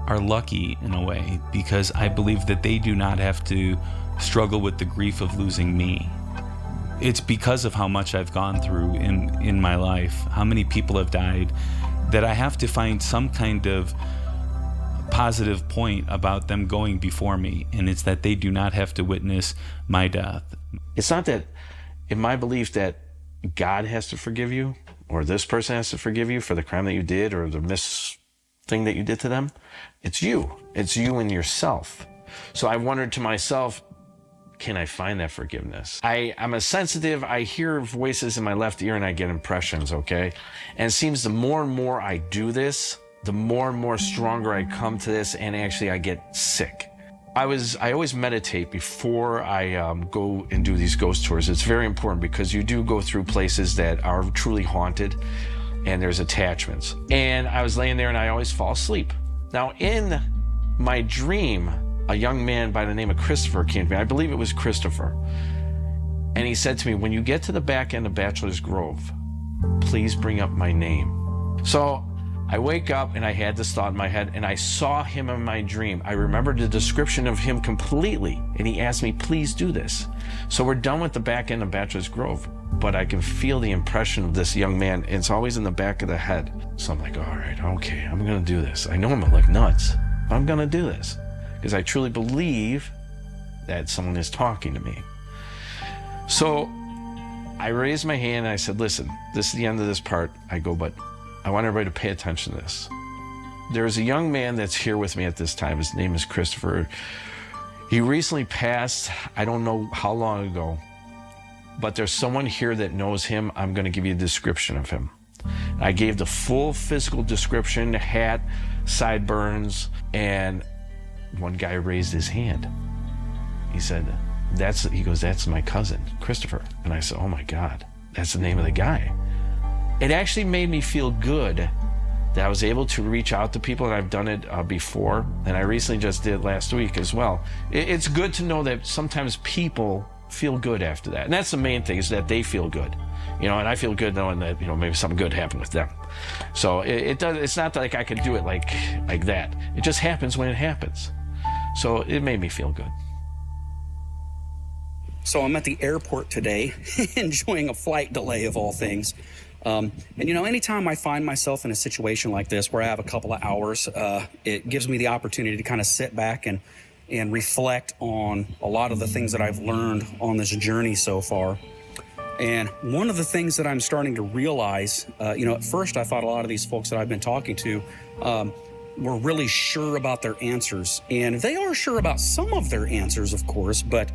are lucky in a way because I believe that they do not have to struggle with the grief of losing me. It's because of how much I've gone through in my life, how many people have died, that I have to find some kind of positive point about them going before me, and it's that they do not have to witness my death. It's not that, in my belief, that God has to forgive you, or this person has to forgive you for the crime that you did, or the thing that you did to them. It's you. It's you and yourself. So I wondered to myself, can I find that forgiveness? I'm a sensitive, I hear voices in my left ear and I get impressions, okay? And it seems the more and more I do this, the more and more stronger I come to this, and actually I get sick. I always meditate before I go and do these ghost tours. It's very important because you do go through places that are truly haunted and there's attachments. And I was laying there and I always fall asleep. Now in my dream, a young man by the name of Christopher came to me. I believe it was Christopher. And he said to me, when you get to the back end of Bachelor's Grove, please bring up my name. So I wake up and I had this thought in my head and I saw him in my dream. I remembered the description of him completely. And he asked me, please do this. So we're done with the back end of Bachelor's Grove, but I can feel the impression of this young man. It's always in the back of the head. So I'm like, all right, okay, I'm gonna do this. I know I'm gonna look nuts, but I'm gonna do this. Because I truly believe that someone is talking to me. So I raised my hand and I said, listen, this is the end of this part. I go, but I want everybody to pay attention to this. There is a young man that's here with me at this time. His name is Christopher. He recently passed, I don't know how long ago, but there's someone here that knows him. I'm going to give you a description of him. I gave the full physical description, hat, sideburns, and one guy raised his hand. He said, he goes, that's my cousin, Christopher. And I said, oh my God, that's the name of the guy. It actually made me feel good that I was able to reach out to people, and I've done it before, and I recently just did last week as well. It's good to know that sometimes people feel good after that. And that's the main thing, is that they feel good. You know, and I feel good knowing that, you know, maybe something good happened with them. So it's not like I can do it like that. It just happens when it happens. So it made me feel good. So I'm at the airport today, enjoying a flight delay of all things. And you know, anytime I find myself in a situation like this where I have a couple of hours, it gives me the opportunity to kind of sit back and reflect on a lot of the things that I've learned on this journey so far. And one of the things that I'm starting to realize, you know, at first I thought a lot of these folks that I've been talking to were really sure about their answers. And they are sure about some of their answers, of course, but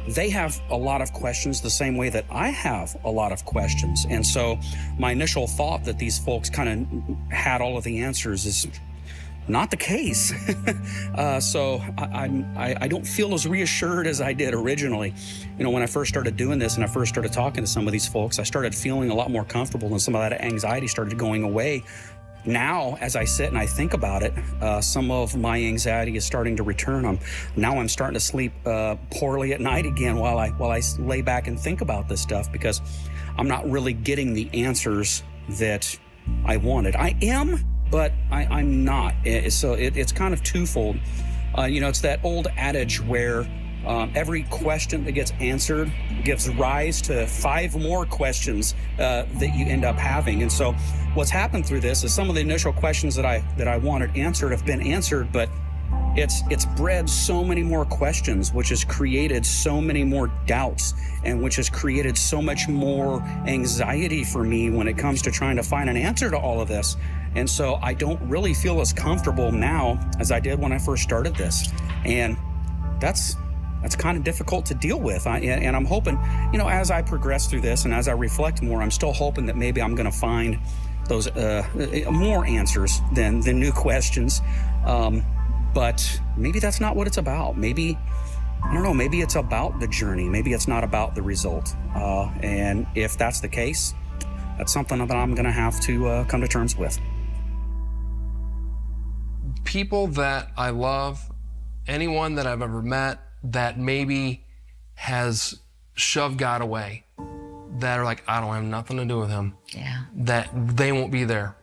they have a lot of questions the same way that I have a lot of questions. And so my initial thought that these folks kind of had all of the answers is not the case. So I don't feel as reassured as I did originally. You know, when I first started doing this and I first started talking to some of these folks, I started feeling a lot more comfortable, and some of that anxiety started going away. Now, as I sit and I think about it, some of my anxiety is starting to return. Now I'm starting to sleep poorly at night again while I lay back and think about this stuff, because I'm not really getting the answers that I wanted. I am, but I'm not. So it's kind of twofold. You know, it's that old adage where every question that gets answered gives rise to 5 more questions that you end up having. And so what's happened through this is some of the initial questions that I wanted answered have been answered, but it's bred so many more questions, which has created so many more doubts, and which has created so much more anxiety for me when it comes to trying to find an answer to all of this. And so I don't really feel as comfortable now as I did when I first started this. And that's kind of difficult to deal with. And I'm hoping, you know, as I progress through this and as I reflect more, I'm still hoping that maybe I'm going to find those more answers than new questions. But maybe that's not what it's about. Maybe, I don't know, maybe it's about the journey. Maybe it's not about the result. And if that's the case, that's something that I'm going to have to come to terms with. People that I love, anyone that I've ever met that maybe has shoved God away, that are like, I don't have nothing to do with him. Yeah. That they won't be there.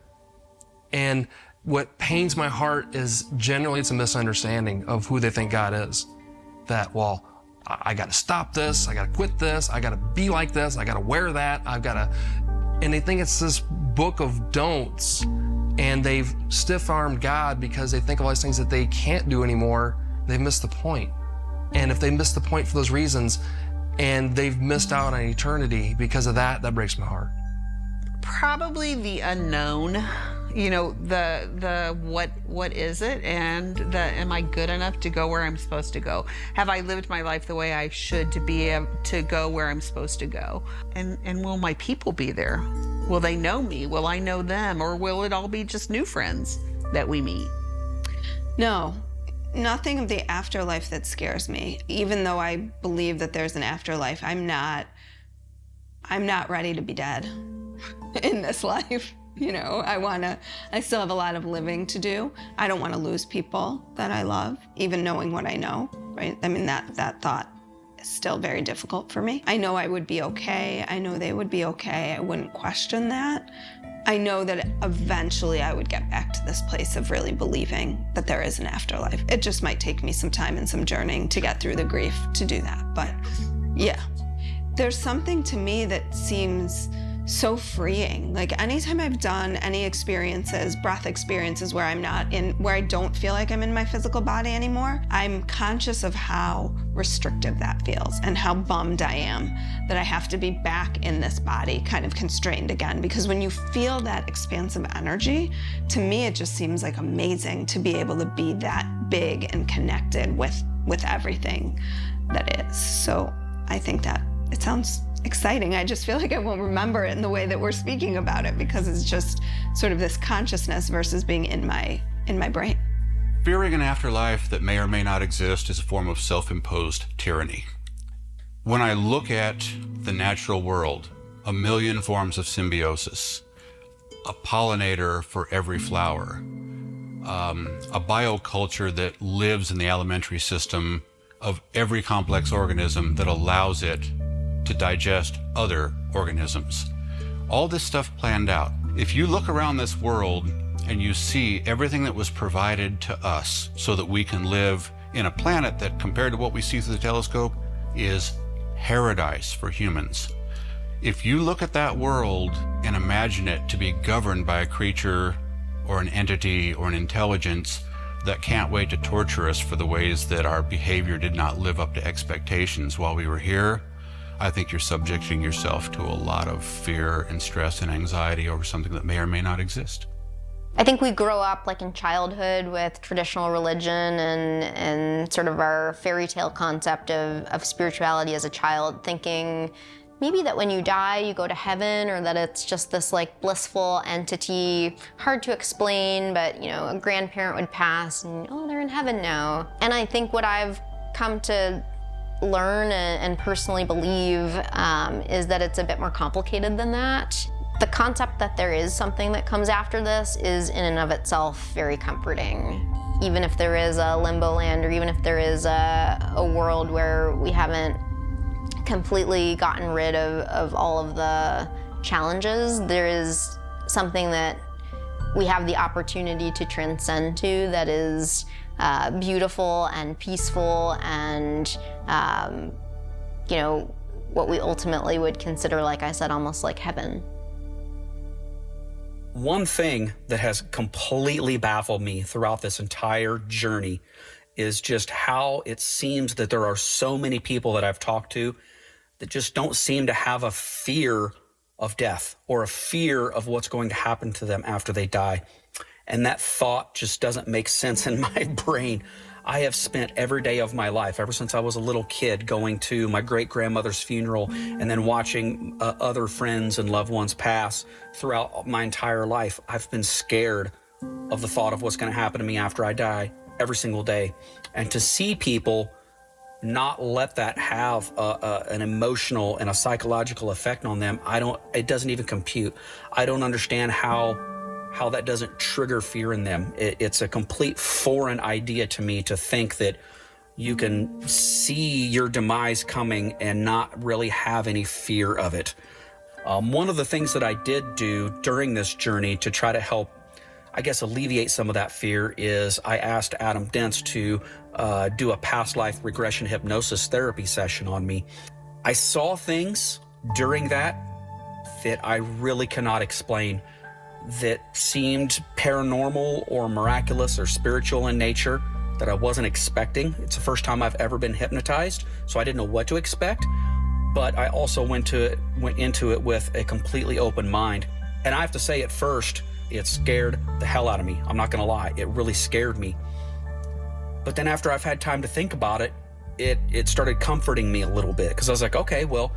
And what pains my heart is generally it's a misunderstanding of who they think God is. That, well, I got to stop this, I got to quit this, I got to be like this, I got to wear that, I've got to, and they think it's this book of don'ts, and they've stiff-armed God because they think of all these things that they can't do anymore. They've missed the point. And if they miss the point for those reasons, and they've missed out on eternity because of that, that breaks my heart. Probably the unknown, you know, the what is it, and the am I good enough to go where I'm supposed to go? Have I lived my life the way I should to be able to go where I'm supposed to go? And will my people be there? Will they know me? Will I know them? Or will it all be just new friends that we meet? No. Nothing of the afterlife that scares me. Even though I believe that there's an afterlife, I'm not ready to be dead in this life. You know, I still have a lot of living to do. I don't want to lose people that I love, even knowing what I know, right? I mean, that thought is still very difficult for me. I know I would be okay. I know they would be okay. I wouldn't question that. I know that eventually I would get back to this place of really believing that there is an afterlife. It just might take me some time and some journeying to get through the grief to do that. But yeah, there's something to me that seems so freeing. Like anytime I've done any experiences, breath experiences where where I don't feel like I'm in my physical body anymore, I'm conscious of how restrictive that feels and how bummed I am that I have to be back in this body, kind of constrained again. Because when you feel that expansive energy, to me, it just seems like amazing to be able to be that big and connected with with everything that is. So I think that it sounds exciting. I just feel like I won't remember it in the way that we're speaking about it, because it's just sort of this consciousness versus being in my brain. Fearing an afterlife that may or may not exist is a form of self-imposed tyranny. When I look at the natural world, a million forms of symbiosis, a pollinator for every flower, a bioculture that lives in the alimentary system of every complex organism that allows it to digest other organisms. All this stuff planned out. If you look around this world and you see everything that was provided to us so that we can live in a planet that, compared to what we see through the telescope, is paradise for humans. If you look at that world and imagine it to be governed by a creature or an entity or an intelligence that can't wait to torture us for the ways that our behavior did not live up to expectations while we were here, I think you're subjecting yourself to a lot of fear and stress and anxiety over something that may or may not exist. I think we grow up like in childhood with traditional religion and sort of our fairy tale concept of spirituality as a child, thinking maybe that when you die you go to heaven, or that it's just this like blissful entity, hard to explain, but you know, a grandparent would pass and oh, they're in heaven now. And I think what I've come to learn and personally believe is that it's a bit more complicated than that. The concept that there is something that comes after this is in and of itself very comforting. Even if there is a limbo land, or even if there is a world where we haven't completely gotten rid of all of the challenges, there is something that we have the opportunity to transcend to that is beautiful and peaceful and, you know, what we ultimately would consider, like I said, almost like heaven. One thing that has completely baffled me throughout this entire journey is just how it seems that there are so many people that I've talked to that just don't seem to have a fear of death or a fear of what's going to happen to them after they die. And that thought just doesn't make sense in my brain. I have spent every day of my life, ever since I was a little kid, going to my great-grandmother's funeral and then watching other friends and loved ones pass throughout my entire life. I've been scared of the thought of what's going to happen to me after I die every single day. And to see people not let that have an emotional and a psychological effect on them, it doesn't even compute. I don't understand how that doesn't trigger fear in them. It's a complete foreign idea to me to think that you can see your demise coming and not really have any fear of it. One of the things that I did do during this journey to try to help, I guess, alleviate some of that fear is I asked Adam Dents to do a past life regression hypnosis therapy session on me. I saw things during that I really cannot explain, that seemed paranormal or miraculous or spiritual in nature that I wasn't expecting. It's the first time I've ever been hypnotized, so I didn't know what to expect. But I also went into it with a completely open mind. And I have to say, at first, it scared the hell out of me. I'm not gonna lie, it really scared me. But then after I've had time to think about it, it started comforting me a little bit, because I was like, okay, well,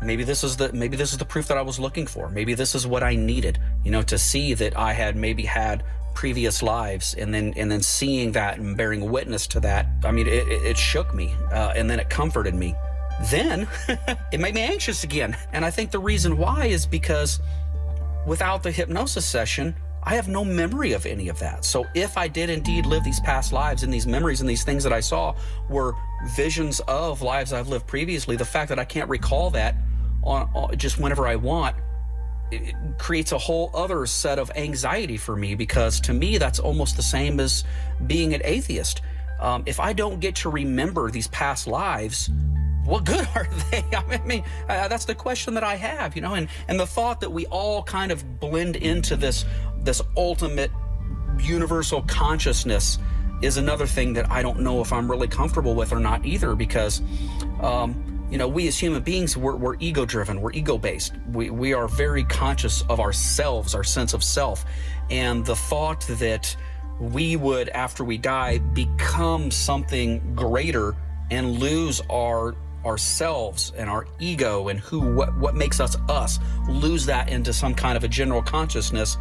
maybe this is the proof that I was looking for. Maybe this is what I needed, you know, to see that I had maybe had previous lives, and then seeing that and bearing witness to that. I mean, it shook me, and then it comforted me. Then it made me anxious again. And I think the reason why is because without the hypnosis session, I have no memory of any of that. So if I did indeed live these past lives, and these memories and these things that I saw were visions of lives I've lived previously, the fact that I can't recall that on just whenever I want, it creates a whole other set of anxiety for me, because to me, that's almost the same as being an atheist. If I don't get to remember these past lives, what good are they? I mean, that's the question that I have, you know, and the thought that we all kind of blend into this ultimate universal consciousness is another thing that I don't know if I'm really comfortable with or not either, because you know, we as human beings, we're ego-driven, we're ego-based. We are very conscious of ourselves, our sense of self. And the thought that we would, after we die, become something greater and lose ourselves and our ego and what makes us us, lose that into some kind of a general consciousness,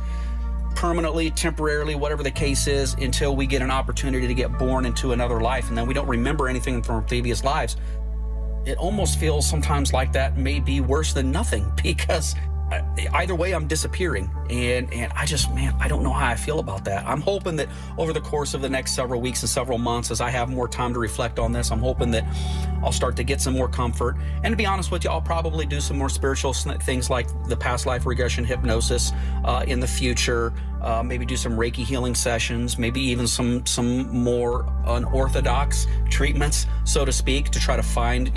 permanently, temporarily, whatever the case is, until we get an opportunity to get born into another life, and then we don't remember anything from our previous lives. It almost feels sometimes like that may be worse than nothing, because either way, I'm disappearing. And I just, man, I don't know how I feel about that. I'm hoping that over the course of the next several weeks and several months, as I have more time to reflect on this, I'm hoping that I'll start to get some more comfort. And to be honest with you, I'll probably do some more spiritual things like the past life regression hypnosis in the future, maybe do some Reiki healing sessions, maybe even some more unorthodox treatments, so to speak, to try to find,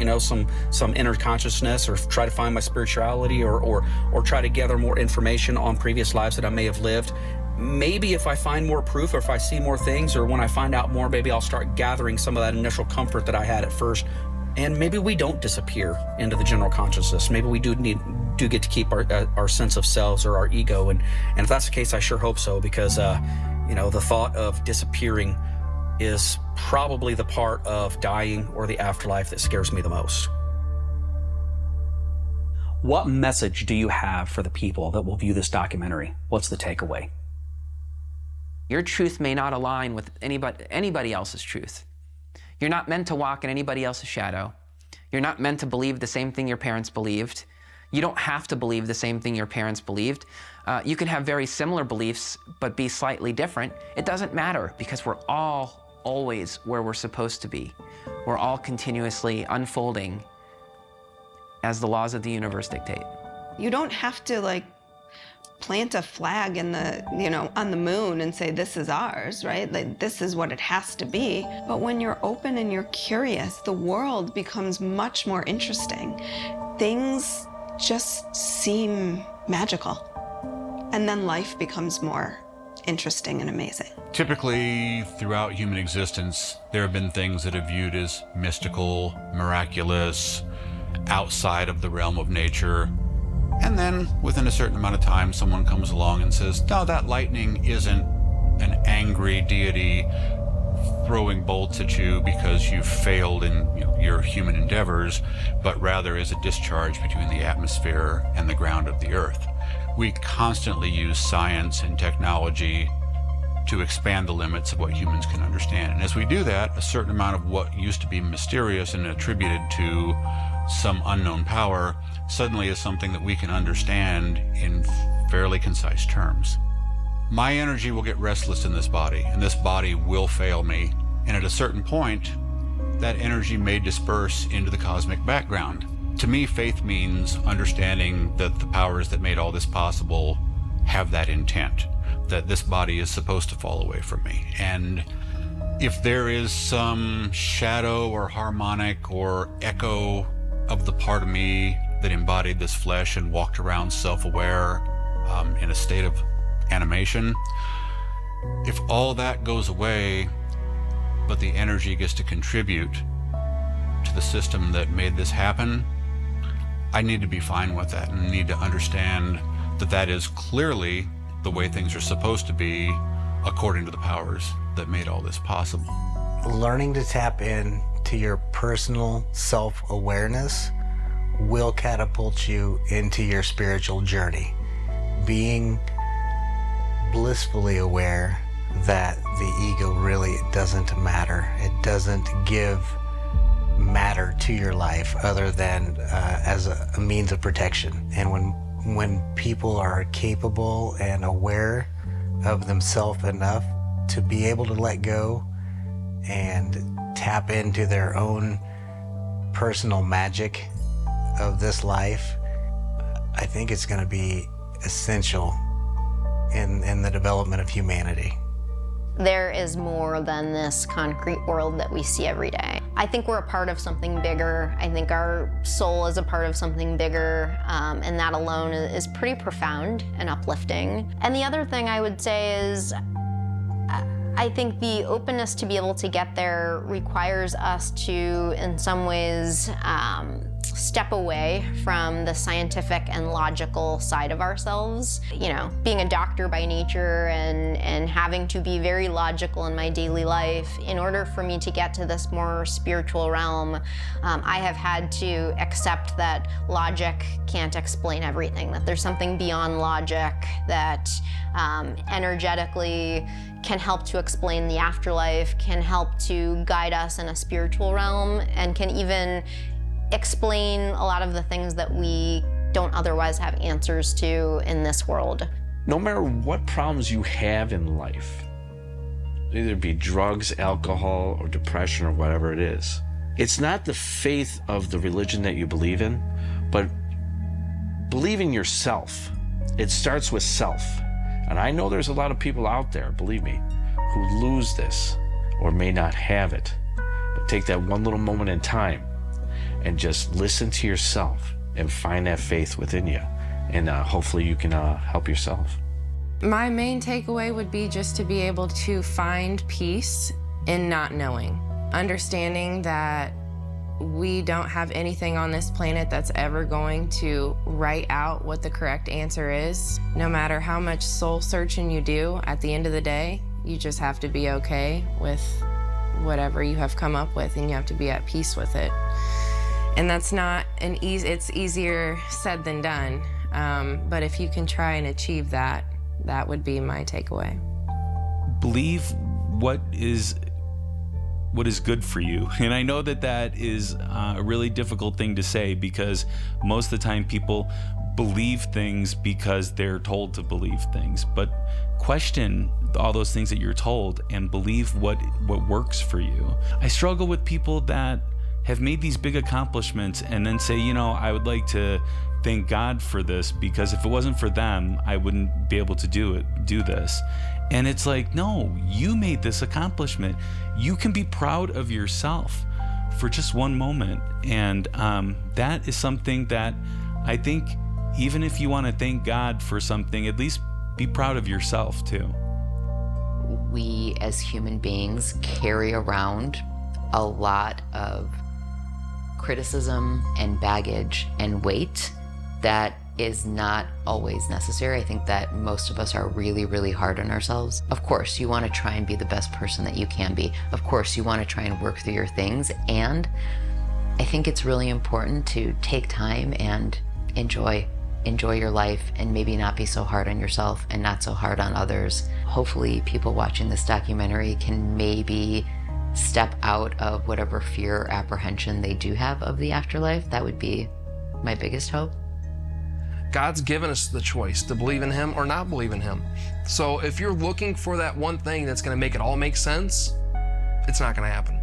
some inner consciousness, or try to find my spirituality, or try to gather more information on previous lives that I may have lived. Maybe if I find more proof, or if I see more things, or when I find out more, maybe I'll start gathering some of that initial comfort that I had at first. And maybe we don't disappear into the general consciousness. Maybe we do get to keep our sense of selves, or our ego. And if that's the case, I sure hope so, because the thought of disappearing is probably the part of dying or the afterlife that scares me the most. What message do you have for the people that will view this documentary? What's the takeaway? Your truth may not align with anybody else's truth. You're not meant to walk in anybody else's shadow. You're not meant to believe the same thing your parents believed. You don't have to believe the same thing your parents believed. You can have very similar beliefs, but be slightly different. It doesn't matter, because we're all always where we're supposed to be. We're all continuously unfolding as the laws of the universe dictate. You don't have to plant a flag in on the moon and say, this is ours, right? This is what it has to be. But when you're open and you're curious, the world becomes much more interesting. Things just seem magical. And then life becomes more interesting and amazing. Typically, throughout human existence, there have been things that are viewed as mystical, miraculous, outside of the realm of nature. And then within a certain amount of time, someone comes along and says, no, that lightning isn't an angry deity throwing bolts at you because you failed in your human endeavors, but rather is a discharge between the atmosphere and the ground of the earth. We constantly use science and technology to expand the limits of what humans can understand. And as we do that, a certain amount of what used to be mysterious and attributed to some unknown power suddenly is something that we can understand in fairly concise terms. My energy will get restless in this body, and this body will fail me. And at a certain point, that energy may disperse into the cosmic background. To me, faith means understanding that the powers that made all this possible have that intent, that this body is supposed to fall away from me. And if there is some shadow or harmonic or echo of the part of me that embodied this flesh and walked around self-aware in a state of animation, if all that goes away, but the energy gets to contribute to the system that made this happen, I need to be fine with that and need to understand that that is clearly the way things are supposed to be according to the powers that made all this possible. Learning to tap in to your personal self-awareness will catapult you into your spiritual journey. Being blissfully aware that the ego really doesn't matter. It doesn't give matter to your life other than as a means of protection. And when people are capable and aware of themselves enough to be able to let go and tap into their own personal magic of this life, I think it's going to be essential in the development of humanity. There is more than this concrete world that we see every day. I think we're a part of something bigger. I think our soul is a part of something bigger, and that alone is pretty profound and uplifting. And the other thing I would say is, I think the openness to be able to get there requires us to, in some ways, step away from the scientific and logical side of ourselves. You know, being a doctor by nature and having to be very logical in my daily life, in order for me to get to this more spiritual realm, I have had to accept that logic can't explain everything, that there's something beyond logic that energetically can help to explain the afterlife, can help to guide us in a spiritual realm, and can even explain a lot of the things that we don't otherwise have answers to in this world. No matter what problems you have in life, either it be drugs, alcohol, or depression, or whatever it is, it's not the faith of the religion that you believe in, but believing yourself. It starts with self. And I know there's a lot of people out there, believe me, who lose this or may not have it. But take that one little moment in time and just listen to yourself and find that faith within you. And hopefully you can help yourself. My main takeaway would be just to be able to find peace in not knowing. Understanding that we don't have anything on this planet that's ever going to write out what the correct answer is. No matter how much soul searching you do, at the end of the day, you just have to be okay with whatever you have come up with, and you have to be at peace with it. And that's not an easy, it's easier said than done. But if you can try and achieve that, that would be my takeaway. Believe what is good for you. And I know that that is a really difficult thing to say, because most of the time people believe things because they're told to believe things. But question all those things that you're told and believe what works for you. I struggle with people that have made these big accomplishments and then say, you know, I would like to thank God for this, because if it wasn't for them, I wouldn't be able to do this. And it's like, no, you made this accomplishment. You can be proud of yourself for just one moment. And that is something that I think, even if you want to thank God for something, at least be proud of yourself too. We as human beings carry around a lot of criticism and baggage and weight that is not always necessary. I think that most of us are really, really hard on ourselves. Of course, you want to try and be the best person that you can be. Of course, you want to try and work through your things. And I think it's really important to take time and enjoy your life, and maybe not be so hard on yourself and not so hard on others. Hopefully people watching this documentary can maybe step out of whatever fear or apprehension they do have of the afterlife. That would be my biggest hope. God's given us the choice to believe in Him or not believe in Him. So if you're looking for that one thing that's going to make it all make sense, it's not going to happen.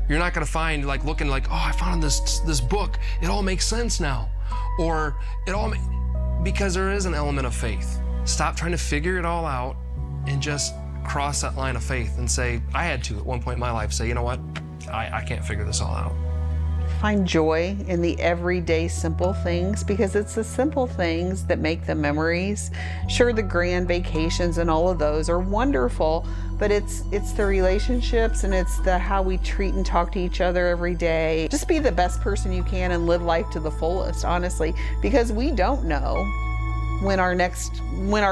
You're not going to find, like, looking like, oh, I found this book, it all makes sense now. Or because there is an element of faith. Stop trying to figure it all out and just cross that line of faith and say, I had to at one point in my life say, you know what, I can't figure this all out. Find joy in the everyday simple things, because it's the simple things that make the memories. Sure, the grand vacations and all of those are wonderful, but it's the relationships, and it's the how we treat and talk to each other every day. Just be the best person you can and live life to the fullest, honestly, because we don't know when our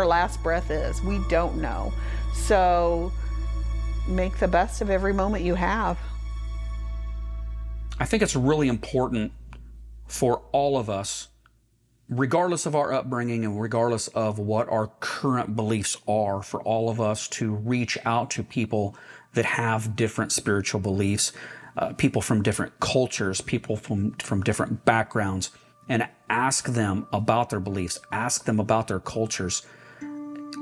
last breath is. We don't know. So make the best of every moment you have. I think it's really important for all of us, regardless of our upbringing and regardless of what our current beliefs are, for all of us to reach out to people that have different spiritual beliefs, people from different cultures, people from different backgrounds, and ask them about their beliefs, ask them about their cultures.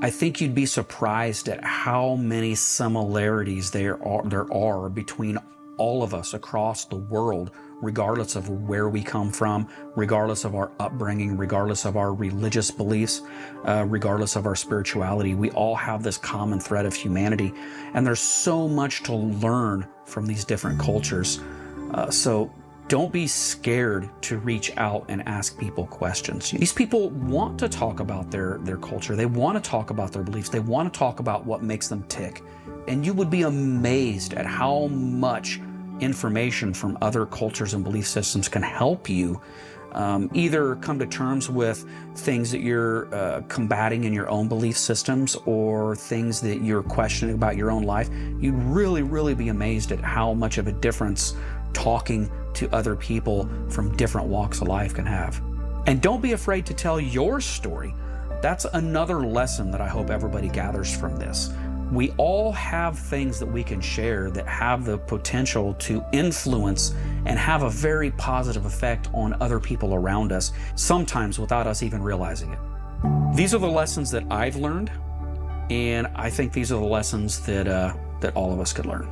I think you'd be surprised at how many similarities there are between all of us across the world, regardless of where we come from, regardless of our upbringing, regardless of our religious beliefs, regardless of our spirituality. We all have this common thread of humanity, and there's so much to learn from these different cultures. So don't be scared to reach out and ask people questions. These people want to talk about their culture. They want to talk about their beliefs. They want to talk about what makes them tick. And you would be amazed at how much information from other cultures and belief systems can help you either come to terms with things that you're combating in your own belief systems or things that you're questioning about your own life, you'd really, really be amazed at how much of a difference talking to other people from different walks of life can have. And don't be afraid to tell your story. That's another lesson that I hope everybody gathers from this. We all have things that we can share that have the potential to influence and have a very positive effect on other people around us, sometimes without us even realizing it. These are the lessons that I've learned, and I think these are the lessons that all of us could learn.